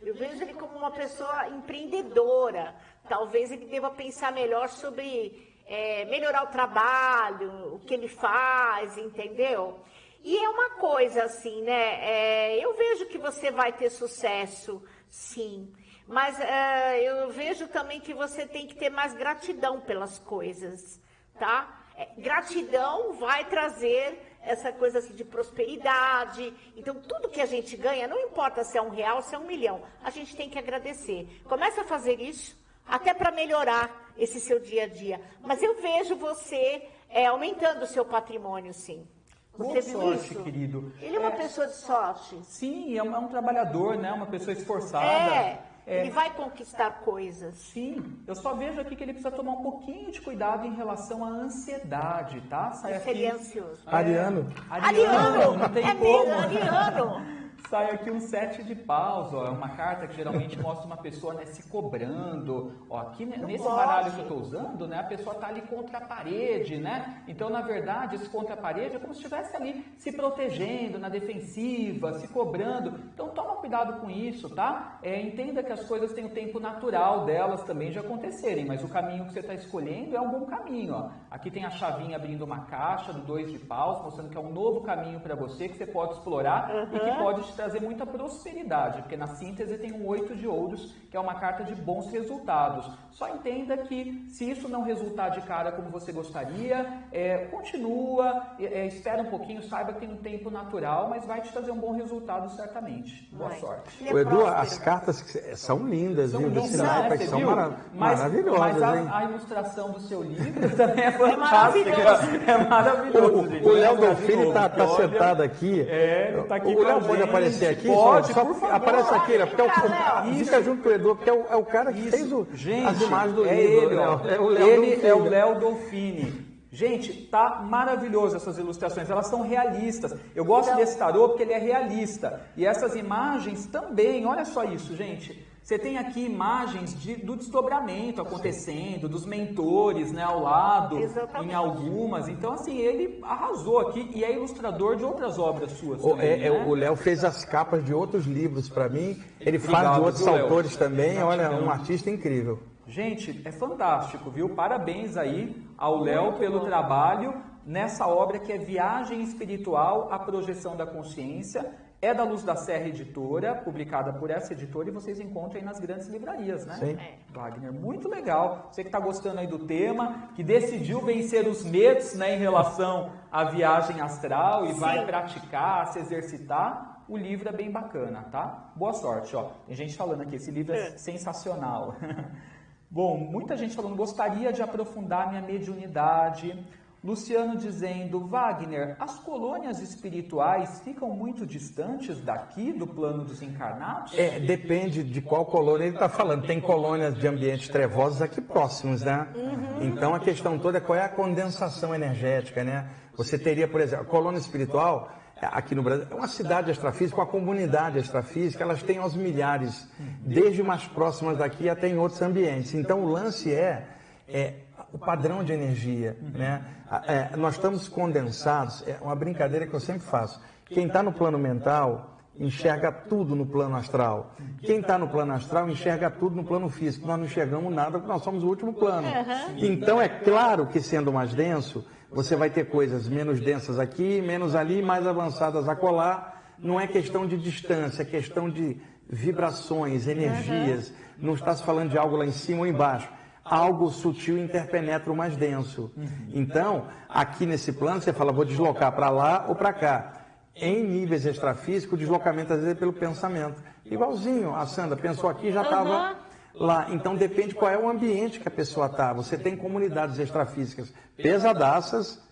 B: Eu vejo ele como uma pessoa empreendedora. Talvez ele deva pensar melhor sobre melhorar o trabalho, o que ele faz, entendeu? E é uma coisa assim, né? Eu vejo que você vai ter sucesso, sim. Mas eu vejo também que você tem que ter mais gratidão pelas coisas, tá? Gratidão vai trazer essa coisa assim de prosperidade. Então, tudo que a gente ganha, não importa se é R$1, se é 1 milhão, a gente tem que agradecer. Começa a fazer isso, até para melhorar esse seu dia a dia. Mas eu vejo você aumentando o seu patrimônio, sim.
A: Boa
B: Você viu
A: sorte,
B: isso?
A: querido.
B: Ele é uma pessoa de sorte.
A: Sim, é um trabalhador, né? Uma pessoa esforçada.
B: Ele vai conquistar coisas.
A: Sim, eu só vejo aqui que ele precisa tomar um pouquinho de cuidado em relação à ansiedade, tá? Sai aqui.
B: Seria ansioso.
C: Ariano.
A: Ariano, não tem como.
B: Mesmo, Ariano.
A: Sai aqui um 7 de paus, ó, é uma carta que geralmente mostra uma pessoa, né, se cobrando. Ó, aqui nesse baralho que eu estou usando, né, a pessoa está ali contra a parede, né? Então, na verdade, esse contra a parede é como se estivesse ali se protegendo, na defensiva, se cobrando. Então, toma cuidado com isso, tá? Entenda que as coisas têm o tempo natural delas também de acontecerem, mas o caminho que você está escolhendo é um bom caminho, ó. Aqui tem a chavinha abrindo uma caixa do 2 de paus, mostrando que é um novo caminho para você, que você pode explorar e que pode te trazer muita prosperidade, porque na síntese tem um 8 de ouros, que é uma carta de bons resultados. Só entenda que se isso não resultar de cara como você gostaria, continua, espera um pouquinho, saiba que tem um tempo natural, mas vai te trazer um bom resultado certamente. Boa sorte.
C: O Edu, as cartas são lindas, viu? Desse naipe, que são maravilhosas,
A: mas
C: hein?
A: a ilustração do seu livro também é fantástica. É maravilhoso, gente.
C: O Léo Dolfini está sentado aqui.
A: Tá aqui
C: o Léo pode aparecer aqui?
A: Pode,
C: só
A: por favor.
C: aparece aqui, né? Porque fica junto com o Edu, porque é o cara que fez as imagens do livro.
A: Ele,
C: Léo
A: é o Léo Dolfini. Gente, tá maravilhoso essas ilustrações, elas são realistas. Eu gosto desse tarô porque ele é realista. E essas imagens também, olha só isso, gente. Você tem aqui imagens do desdobramento acontecendo, dos mentores, né, ao lado, em algumas. Então, assim, ele arrasou aqui e é ilustrador de outras obras suas também, né?
C: O Léo fez as capas de outros livros para mim. Ele
A: Obrigado,
C: faz de outros
A: Léo.
C: autores também. Olha, um artista incrível.
A: Gente, é fantástico, viu? Parabéns aí ao Léo pelo trabalho nessa obra que é Viagem Espiritual, a Projeção da Consciência. É da Luz da Serra Editora, publicada por essa editora, e vocês encontram aí nas grandes livrarias, né?
C: Sim.
A: Wagner, muito legal. Você que está gostando aí do tema, que decidiu vencer os medos, né, em relação à viagem astral e vai praticar, se exercitar, o livro é bem bacana, tá? Boa sorte, ó. Tem gente falando aqui, esse livro é sensacional. Bom, muita gente falando, gostaria de aprofundar minha mediunidade. Luciano dizendo, Wagner, as colônias espirituais ficam muito distantes daqui do plano dos encarnados?
C: Depende de qual colônia ele está falando. Tem colônias de ambientes trevosos aqui próximos, né? Então a questão toda é qual é a condensação energética, né? Você teria, por exemplo, a colônia espiritual, aqui no Brasil, é uma cidade extrafísica, uma comunidade extrafísica, elas têm aos milhares, desde mais próximas daqui até em outros ambientes. Então o lance é o padrão de energia, né? Nós estamos condensados, é uma brincadeira que eu sempre faço. Quem está no plano mental enxerga tudo no plano astral. Quem está no plano astral enxerga tudo no plano físico. Nós não enxergamos nada porque nós somos o último plano. Então é claro que sendo mais denso, você vai ter coisas menos densas aqui, menos ali, mais avançadas acolá. Não é questão de distância, é questão de vibrações, energias. Não está se falando de algo lá em cima ou embaixo. Algo sutil interpenetra o mais denso. Então, aqui nesse plano, você fala, vou deslocar para lá ou para cá. Em níveis extrafísicos, o deslocamento às vezes é pelo pensamento. Igualzinho, a Sandra pensou aqui, já estava lá. Então, depende qual é o ambiente que a pessoa está. Você tem comunidades extrafísicas pesadaças,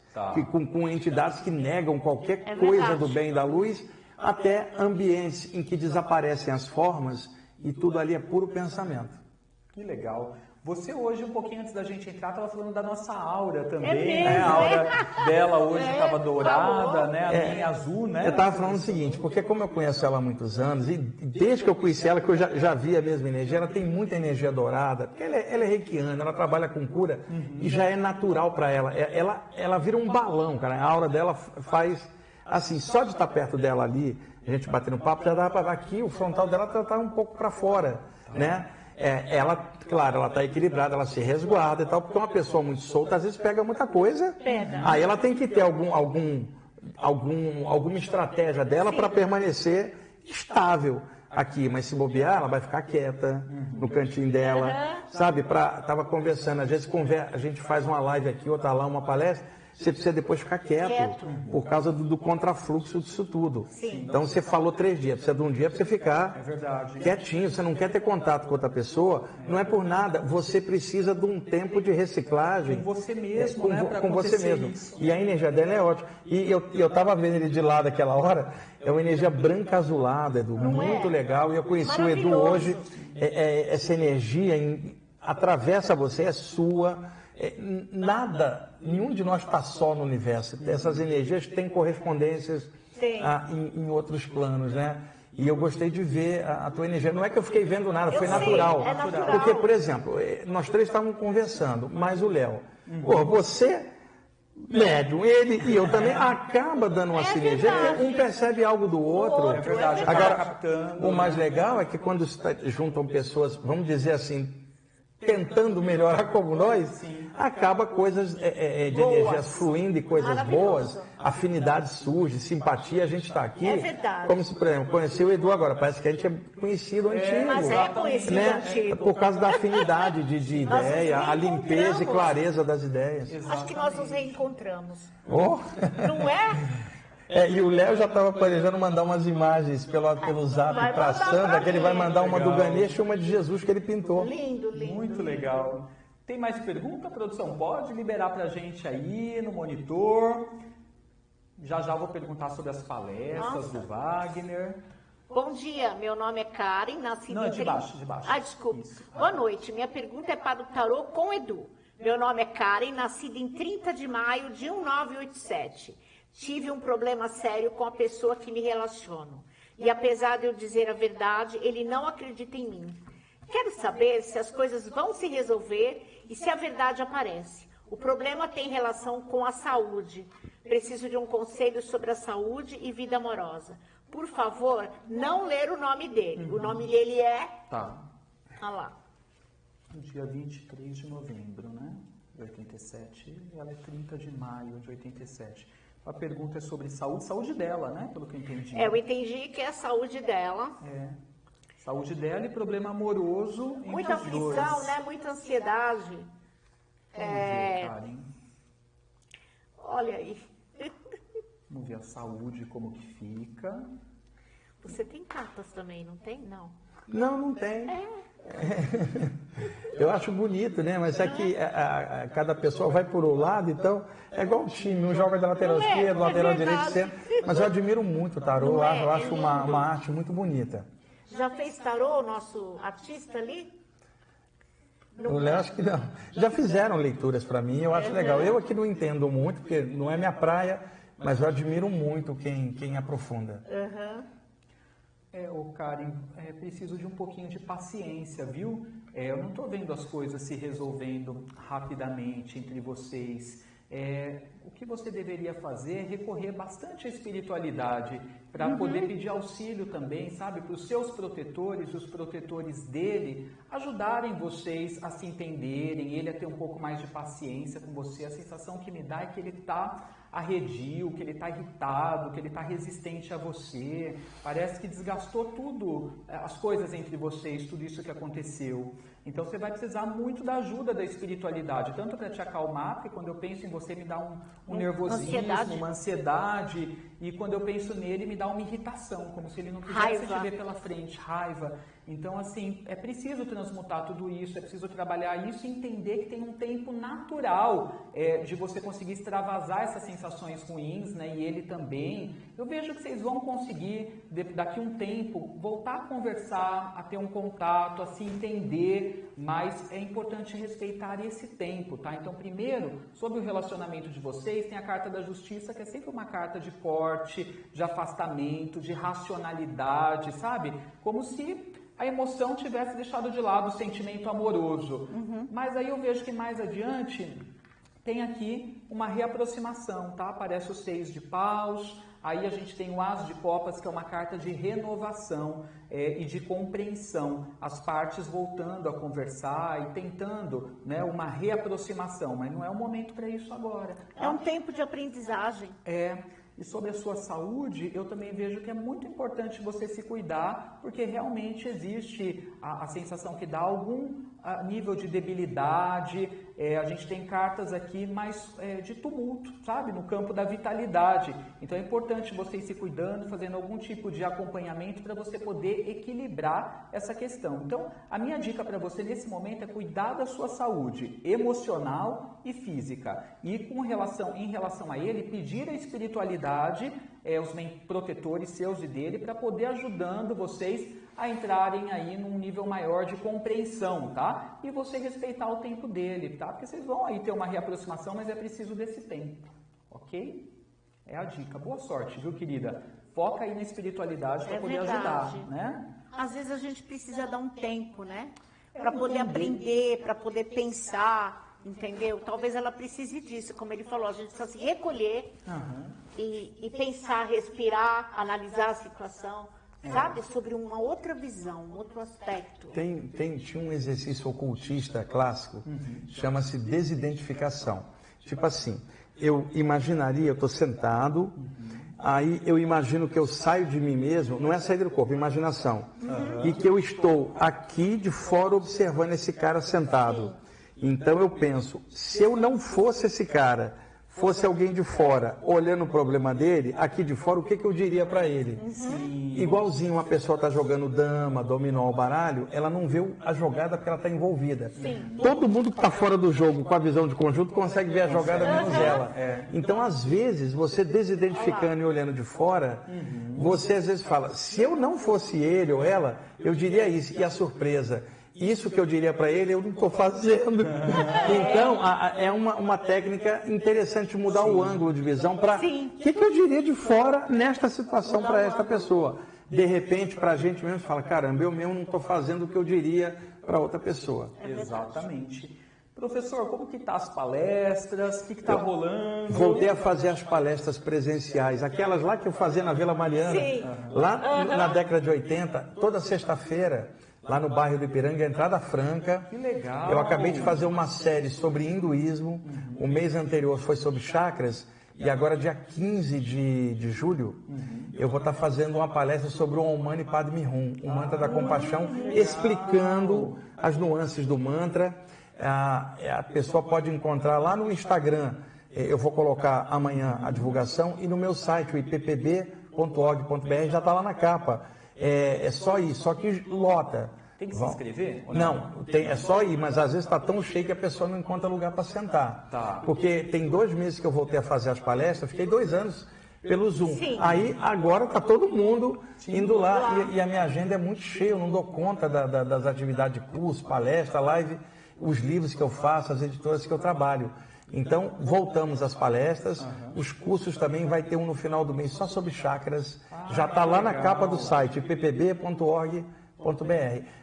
C: com entidades que negam qualquer coisa do bem e da luz, até ambientes em que desaparecem as formas e tudo ali é puro pensamento.
A: Que legal. Você hoje, um pouquinho antes da gente entrar, estava falando da nossa aura também,
B: mesmo,
A: né? A aura dela hoje estava dourada, né? A minha azul, né?
C: Eu estava falando o seguinte, porque como eu conheço ela há muitos anos, e desde que eu conheci ela, que eu já vi a mesma energia, ela tem muita energia dourada, porque ela é reikiana, ela trabalha com cura, e já é natural para ela. Ela vira um balão, cara. A aura dela faz, assim, só de estar perto dela ali, a gente batendo papo, já dá para ver aqui, o frontal dela está um pouco para fora, né? Ela, claro, ela está equilibrada, ela se resguarda e tal, porque uma pessoa muito solta às vezes pega muita coisa, aí ela tem que ter alguma estratégia dela para permanecer estável aqui, mas se bobear, ela vai ficar quieta no cantinho dela, sabe? Tava conversando, às vezes a gente faz uma live aqui, outra lá, uma palestra, você precisa depois ficar quieto. Por causa do contrafluxo disso tudo.
B: Sim.
C: Então você falou 3 dias, precisa de um dia para você ficar quietinho, você não quer ter contato com outra pessoa, não é por nada, você precisa de um tempo de reciclagem.
A: Com você mesmo,
C: com você mesmo.
A: Isso.
C: E a energia dela é ótima. E eu estava vendo ele de lado aquela hora, é uma energia branca azulada, Edu, muito legal. E eu conheci o Edu hoje, essa energia atravessa você, é sua. Nada, nenhum de nós está só no universo. Essas energias têm correspondências em outros planos, né? E eu gostei de ver a tua energia. Não é que eu fiquei vendo nada, foi natural.
B: É natural.
C: Porque, por exemplo, nós 3 estávamos conversando, mas o Léo, você, médium, ele e eu também, acaba dando uma sinergia, porque um percebe algo do outro.
A: É verdade,
C: Agora, o mais legal é que quando juntam pessoas, vamos dizer assim, tentando melhorar como nós, acaba coisas de energias fluindo e coisas boas, afinidade surge, simpatia, a gente está aqui.
B: É verdade.
C: Como se, por exemplo, conheceu o Edu agora, parece que a gente é conhecido antigo.
B: Mas é conhecido antigo.
C: Por causa da afinidade de ideia, a limpeza e clareza das ideias.
B: Acho que nós nos reencontramos.
C: Oh.
B: Não é?
C: E o Léo já estava planejando mandar umas imagens pelo zap para a Sandra, que ele vai mandar uma do Ganesha e uma de Jesus que ele pintou.
B: Lindo, lindo.
A: Muito legal. Tem mais pergunta, produção? Pode liberar para a gente aí no monitor. Já vou perguntar sobre as palestras do Wagner.
B: Bom dia, meu nome é Karen, nascida em...
A: de baixo.
B: Desculpa.
A: Isso.
B: Boa noite, minha pergunta é para o tarô com Edu. Meu nome é Karen, nascida em 30 de maio de 1987. Tive um problema sério com a pessoa que me relaciono. E apesar de eu dizer a verdade, ele não acredita em mim. Quero saber se as coisas vão se resolver e se a verdade aparece. O problema tem relação com a saúde. Preciso de um conselho sobre a saúde e vida amorosa. Por favor, não ler o nome dele. O nome dele é...
A: Tá.
B: Olha lá.
A: Dia 23 de novembro, né? De 87. E ela é 30 de maio de 87. A pergunta é sobre saúde dela, né? Pelo que eu entendi.
B: Eu entendi que é a saúde dela.
A: Saúde dela e problema amoroso.
B: Muita aflição, né? Muita ansiedade.
A: Vamos ver, Karen.
B: Olha aí.
A: Vamos ver a saúde, como que fica.
B: Você tem cartas também, não tem? Não.
C: Não tem. Eu acho bonito, né? Mas é que cada pessoa vai por um lado, então é igual o time, um joga da lateral esquerda, lateral direita, centro. Mas eu admiro muito o tarô, eu acho uma arte muito bonita.
B: Já fez tarô o nosso artista ali?
C: O Léo, acho que não. Já fizeram leituras para mim, eu acho legal. Eu aqui não entendo muito, porque não é minha praia, mas eu admiro muito quem aprofunda.
A: Karen, preciso de um pouquinho de paciência, viu? Eu não estou vendo as coisas se resolvendo rapidamente entre vocês. O que você deveria fazer é recorrer bastante à espiritualidade para poder pedir auxílio também, sabe? Para os seus protetores, os protetores dele, ajudarem vocês a se entenderem, ele a ter um pouco mais de paciência com você. A sensação que me dá é que ele está arredio, que ele está irritado, que ele está resistente a você. Parece que desgastou tudo, as coisas entre vocês, tudo isso que aconteceu. Então você vai precisar muito da ajuda da espiritualidade, tanto para te acalmar, porque quando eu penso em você me dá um nervosismo, uma ansiedade, e quando eu penso nele me dá uma irritação, como se ele não quisesse te ver pela frente, raiva. Então, assim, é preciso transmutar tudo isso, é preciso trabalhar isso e entender que tem um tempo natural de você conseguir extravasar essas sensações ruins, né? E ele também. Eu vejo que vocês vão conseguir, daqui a um tempo, voltar a conversar, a ter um contato, a se entender, mas é importante respeitar esse tempo, tá? Então, primeiro, sobre o relacionamento de vocês, tem a carta da justiça, que é sempre uma carta de corte, de afastamento, de racionalidade, sabe? Como se a emoção tivesse deixado de lado o sentimento amoroso. Mas aí eu vejo que mais adiante tem aqui uma reaproximação, tá? Aparece o 6 de paus, aí a gente tem o as de copas, que é uma carta de renovação e de compreensão. As partes voltando a conversar e tentando, né, uma reaproximação, mas não é o momento para isso agora. Tá?
B: É um tempo de aprendizagem.
A: E sobre a sua saúde, eu também vejo que é muito importante você se cuidar, porque realmente existe a sensação que dá algum a nível de debilidade, a gente tem cartas aqui mais de tumulto, sabe? No campo da vitalidade. Então é importante você ir se cuidando, fazendo algum tipo de acompanhamento para você poder equilibrar essa questão. Então, a minha dica para você nesse momento é cuidar da sua saúde emocional e física. E em relação a ele, pedir a espiritualidade, os protetores seus e dele, para poder ajudando vocês a entrarem aí num nível maior de compreensão, tá? E você respeitar o tempo dele, tá? Porque vocês vão aí ter uma reaproximação, mas é preciso desse tempo, ok? É a dica. Boa sorte, viu, querida? Foca aí na espiritualidade para poder ajudar, né?
B: Às vezes a gente precisa dar um tempo, né? Para poder aprender, para poder pensar, entendeu? Talvez ela precise disso, como ele falou, a gente precisa se recolher e pensar, respirar, analisar a situação. Sabe, sobre uma outra visão, um outro aspecto.
C: Tinha um exercício ocultista clássico, chama-se desidentificação. Tipo assim, eu estou sentado, aí eu imagino que eu saio de mim mesmo, não é sair do corpo, é imaginação. E que eu estou aqui de fora observando esse cara sentado. Então eu penso, se eu não fosse esse cara, fosse alguém de fora olhando o problema dele, aqui de fora, o que eu diria para ele? Igualzinho uma pessoa está jogando dama, dominó ou baralho, ela não vê a jogada porque ela está envolvida. Todo mundo que está fora do jogo com a visão de conjunto consegue ver a jogada menos ela. Então, às vezes, você desidentificando e olhando de fora, você às vezes fala, se eu não fosse ele ou ela, eu diria isso. E a surpresa? Isso que eu diria para ele, eu não estou fazendo. Então, é uma técnica interessante mudar o ângulo de visão para o que eu diria de fora nesta situação para esta pessoa. De repente, para a gente mesmo, fala, caramba, eu mesmo não estou fazendo o que eu diria para outra pessoa.
A: Exatamente. Professor, como que tá as palestras? O que está rolando?
C: Voltei a fazer as palestras presenciais, aquelas lá que eu fazia na Vila Mariana, lá na década de 80, toda sexta-feira. Lá no bairro do Ipiranga, Entrada Franca.
A: Que legal!
C: Eu acabei de fazer uma série sobre hinduísmo. O mês anterior foi sobre chakras. E agora, dia 15 de julho, eu vou estar fazendo uma palestra sobre o Om Mani Padme Hum, o mantra da compaixão, explicando as nuances do mantra. A pessoa pode encontrar lá no Instagram. Eu vou colocar amanhã a divulgação. E no meu site, o ippb.org.br, já está lá na capa. É só ir, só que lota.
A: Tem que se inscrever?
C: Não, é só ir, mas às vezes está tão cheio que a pessoa não encontra lugar para sentar.
A: Tá.
C: Porque tem 2 meses que eu voltei a fazer as palestras, fiquei 2 anos pelo Zoom. Aí agora está todo mundo indo lá e a minha agenda é muito cheia, eu não dou conta das atividades de curso, palestra, live, os livros que eu faço, as editoras que eu trabalho. Então, voltamos às palestras, os cursos também, vai ter um no final do mês só sobre chakras, já está lá na capa do site, ppb.org.br.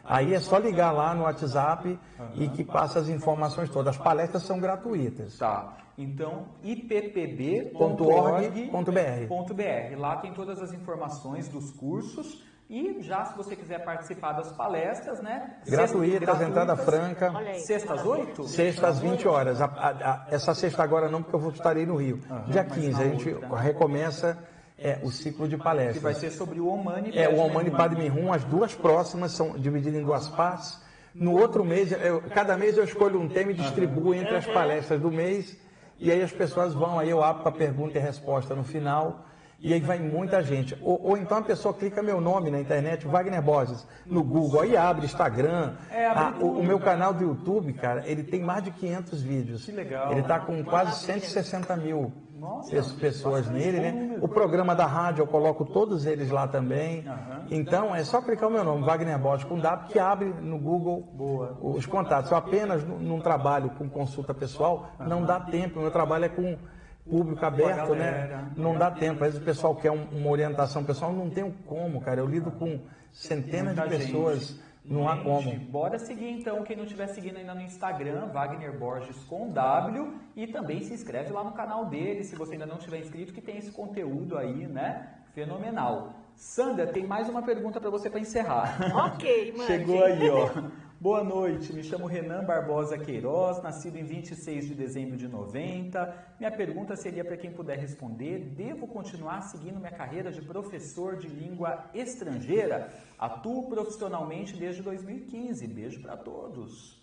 C: Aí é só ligar lá no WhatsApp e que passa as informações todas. As palestras são gratuitas.
A: Tá. Então, ippb.org.br. Lá tem todas as informações dos cursos. E já, se você quiser participar das palestras, né?
C: Gratuitas, entrada franca.
A: Sexta às 8?
C: Sexta às 20 horas. Essa sexta agora não, porque eu estarei no Rio. Dia 15, a gente recomeça o ciclo de palestras.
A: Que vai ser sobre o Om Mani
C: Padme Hum. O Om Mani Padme Hum, as 2 próximas são divididas em 2 partes. No outro mês, cada mês eu escolho um tema e distribuo entre as palestras do mês. E aí as pessoas vão, aí eu abro para pergunta e resposta no final. E aí vai muita gente. Ou então a pessoa clica meu nome na internet, Wagner Borges, no Google, aí abre Instagram. O meu canal do YouTube, cara, ele tem mais de 500 vídeos.
A: Que legal.
C: Ele está com quase 160 mil pessoas nele, né? O programa da rádio, eu coloco todos eles lá também. Então, é só clicar o meu nome, Wagner Borges, com W, que abre no Google os contatos. Eu apenas não trabalho com consulta pessoal, não dá tempo. O meu trabalho é com público aberto, né? Não dá tempo. Às vezes o pessoal quer uma orientação pessoal, não tem como, cara. Eu lido com centenas de pessoas, não há como.
A: Bora seguir então, quem não estiver seguindo ainda no Instagram, Wagner Borges com W, e também se inscreve lá no canal dele, se você ainda não tiver inscrito, que tem esse conteúdo aí, né? Fenomenal. Sandra, tem mais uma pergunta para você para encerrar.
B: Ok, mãe.
A: Chegou aí, ó. Boa noite, me chamo Renan Barbosa Queiroz, nascido em 26 de dezembro de 90. Minha pergunta seria para quem puder responder: devo continuar seguindo minha carreira de professor de língua estrangeira? Atuo profissionalmente desde 2015. Beijo para todos.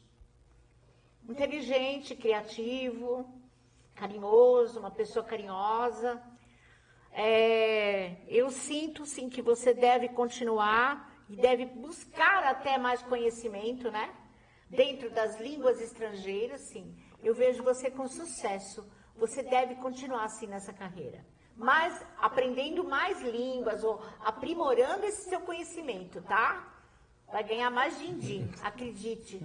B: inteligente, criativo, carinhoso, uma pessoa carinhosa. Eu sinto, sim, que você deve continuar e deve buscar até mais conhecimento, né? Dentro das línguas estrangeiras, sim. Eu vejo você com sucesso. Você deve continuar, assim, nessa carreira. Mas aprendendo mais línguas ou aprimorando esse seu conhecimento, tá? Vai ganhar mais din-din, acredite.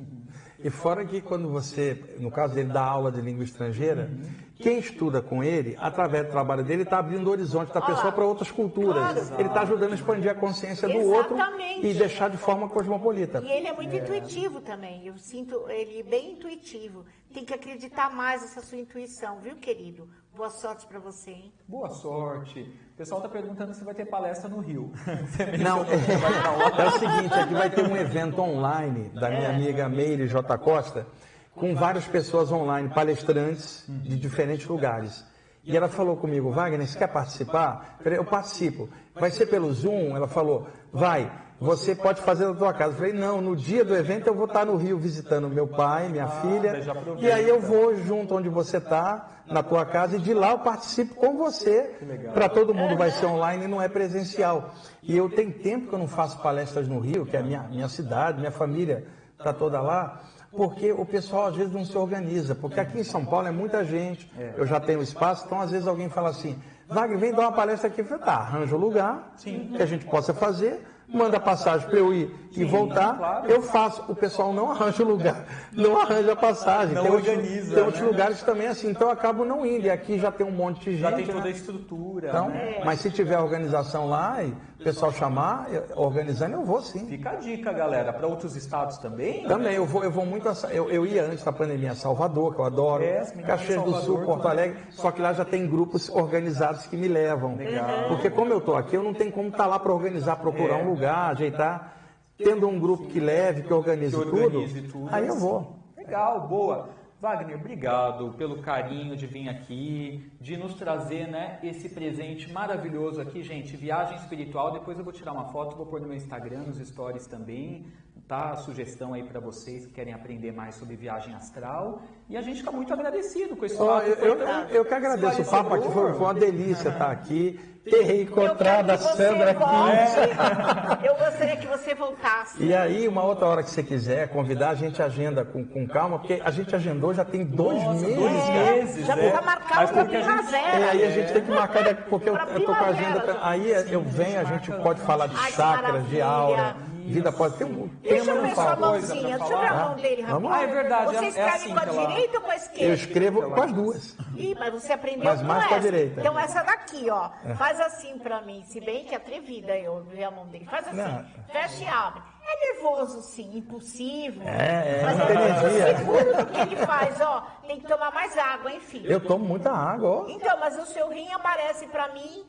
C: E fora que quando você, no caso dele, dá aula de língua estrangeira, quem estuda com ele, através do trabalho dele, está abrindo o horizonte da pessoa para outras culturas.
B: Claro.
C: Ele está ajudando a expandir a consciência do outro e deixar de forma cosmopolita.
B: E ele é muito intuitivo também. Eu sinto ele bem intuitivo. Tem que acreditar mais nessa sua intuição, viu, querido? Boa sorte para você, hein?
A: Boa sorte. O pessoal está perguntando se vai ter palestra no Rio.
C: Não, é o seguinte, aqui vai ter um evento online da minha amiga Meire J. Costa, com várias pessoas online, palestrantes de diferentes lugares. E ela falou comigo, Wagner, você quer participar? Eu falei, eu participo. Vai ser pelo Zoom? Ela falou, vai, você pode fazer na tua casa. Eu falei, não, no dia do evento eu vou estar no Rio visitando meu pai, minha filha, e aí eu vou junto onde você está, na tua casa, e de lá eu participo com você. Para todo mundo vai ser online e não é presencial. E eu tenho tempo que eu não faço palestras no Rio, que é a minha cidade, minha família está toda lá. Porque o pessoal às vezes não se organiza, porque aqui em São Paulo é muita gente, eu já tenho espaço, então às vezes alguém fala assim, Wagner, vem dar uma palestra aqui, eu falo, tá, arranja o lugar que a gente possa fazer, manda passagem para eu ir e voltar, claro. Eu faço, o pessoal não arranja o lugar, não arranja a passagem,
A: não
C: tem
A: organiza,
C: tem outros lugares também assim, então eu acabo não indo, e aqui já tem um monte de gente.
A: Já tem toda a estrutura.
C: Então, mas se tiver organização lá e o pessoal chamar, organizando, eu vou sim.
A: Fica a dica, galera, para outros estados também?
C: Também, eu vou muito, eu ia antes da pandemia a Salvador, que eu adoro, Caxias do Sul, Porto Alegre, só que lá já tem grupos organizados que me levam.
A: Legal.
C: Porque como eu estou aqui, eu não tenho como estar lá para organizar, procurar um lugar, ajeitar. Tendo um grupo que leve, que organize tudo, aí eu vou.
A: Legal, boa. Wagner, obrigado pelo carinho de vir aqui, de nos trazer, né, esse presente maravilhoso aqui, gente, viagem espiritual. Depois eu vou tirar uma foto, vou pôr no meu Instagram, nos stories também, tá? Sugestão aí para vocês que querem aprender mais sobre viagem astral. E a gente fica muito agradecido com esse papo.
C: Eu que agradeço o papo aqui, foi uma delícia estar aqui. Ter reencontrado a Sandra aqui.
B: Eu gostaria que você voltasse.
C: E aí, uma outra hora que você quiser convidar, a gente agenda com calma, porque a gente agendou já tem 2 meses.
A: 2 meses.
B: Já está marcado para primavera.
C: Aí a gente tem que marcar, porque eu estou com a agenda. Aí eu venho, a gente pode falar de chakras, de aura. Vida pode ter um tema.
B: Deixa eu ver sua mãozinha, deixa eu ver a mão dele rapidinho.
A: É verdade.
B: Você escreve assim com a direita ou com a esquerda?
C: Eu escrevo com as duas.
B: Ih, mas você aprendeu
C: mas mais com a direita.
B: Então essa daqui, ó. Faz assim pra mim, se bem que é atrevida eu ver a mão dele. Faz assim, fecha e abre. É nervoso, sim, impulsivo. Mas é seguro do que ele faz, ó. Tem que tomar mais água, hein, filho?
C: Eu tomo muita água, ó.
B: Então, mas o seu rim aparece pra mim...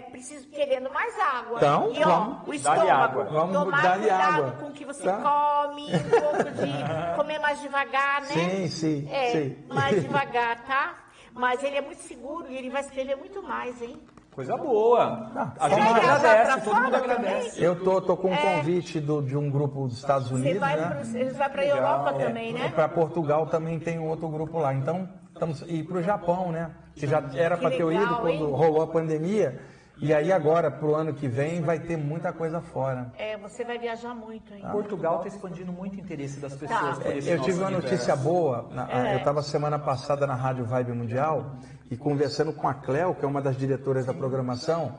B: preciso querendo mais água.
C: Então,
B: e ó, o estômago,
C: vamos
B: tomar cuidado
C: água.
B: com o que você come, um pouco de comer mais devagar, né?
C: Sim.
B: Mais devagar, tá? Mas ele é muito seguro e ele vai escrever muito mais, hein?
A: Coisa boa. A gente agradece, todo mundo agradece.
C: Eu tô com um convite de um grupo dos Estados Unidos,
B: Você vai para a Europa também, né?
C: Para Portugal também tem um outro grupo lá. Então, e para o Japão, né? Que já era para ter ido quando rolou a pandemia. E aí agora, para o ano que vem, vai ter muita coisa fora.
B: Você vai viajar muito, hein?
A: Portugal está expandindo muito o interesse das pessoas por esse
C: Eu tive uma
A: universo.
C: notícia boa. Eu estava semana passada na Rádio Vibe Mundial e conversando com a Cleo, que é uma das diretoras da programação.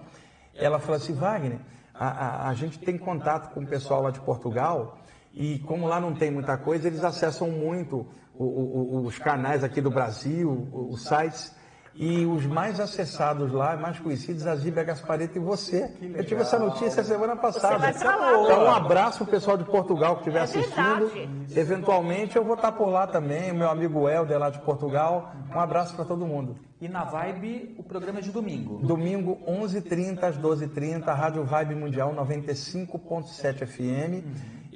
C: Ela falou assim, Wagner, a gente tem contato com o pessoal lá de Portugal e como lá não tem muita coisa, eles acessam muito os canais aqui do Brasil, os sites. E os mais acessados lá, mais conhecidos, a Zíbia Gaspareto e você. Eu tive essa notícia semana passada. Então, um abraço para o pessoal de Portugal que estiver assistindo.
B: Verdade.
C: Eventualmente, eu vou estar por lá também. O meu amigo Helder lá de Portugal. Um abraço para todo mundo.
A: E na Vibe, o programa é de domingo?
C: Domingo, 11h30 às 12h30, Rádio Vibe Mundial 95.7 FM.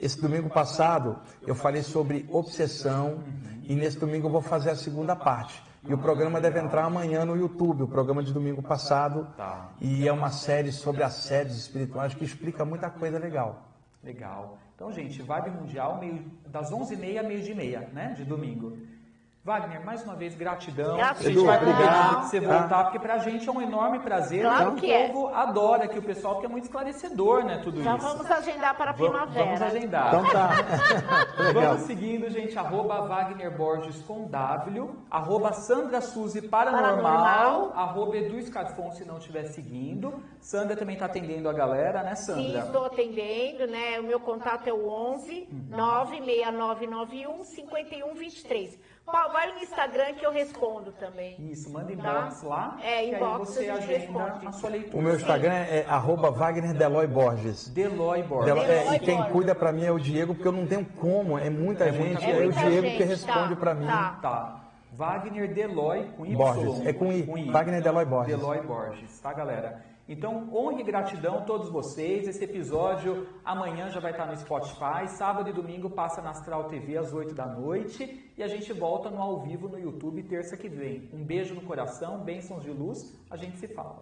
C: Esse domingo passado, eu falei sobre obsessão. E nesse domingo eu vou fazer a segunda parte. E o programa deve entrar amanhã no YouTube, o programa de domingo passado. E é uma série sobre assédios espirituais que explica muita coisa legal.
A: Legal. Então, gente, Vibe Mundial, das 11h30 a meio-dia e meia, né? De domingo. Wagner, mais uma vez, gratidão. A gente vai combinar de você voltar, porque pra gente é um enorme prazer.
B: Claro que
A: o povo adora aqui o pessoal, porque é muito esclarecedor, né, tudo
B: Já
A: isso.
B: vamos agendar para a primavera.
A: Vamos agendar.
C: Então tá.
A: Vamos seguindo, gente, @Wagner Borges com W, @Sandra Suzy Paranormal, @Edu Scarfon, se não estiver seguindo. Sandra também está atendendo a galera, né, Sandra?
B: Sim, estou atendendo, né? O meu contato é o 11 96991 5123. Vai no Instagram que eu respondo também.
A: Isso, manda inbox lá.
B: Inbox
A: e aí você agenda a sua leitura.
C: O meu Instagram é @Wagner Deloy Borges.
A: Deloy Borges.
C: E quem cuida pra mim é o Diego, porque eu não tenho como, é muita gente, é o Diego que responde pra mim.
A: Tá. Wagner Deloy com Y.
C: Borges, é com I. Wagner Deloy Borges.
A: Deloy Borges, tá, galera? Então, honra e gratidão a todos vocês. Esse episódio amanhã já vai estar no Spotify. Sábado e domingo passa na Astral TV às 8 da noite. E a gente volta no ao vivo no YouTube terça que vem. Um beijo no coração, bênçãos de luz. A gente se fala.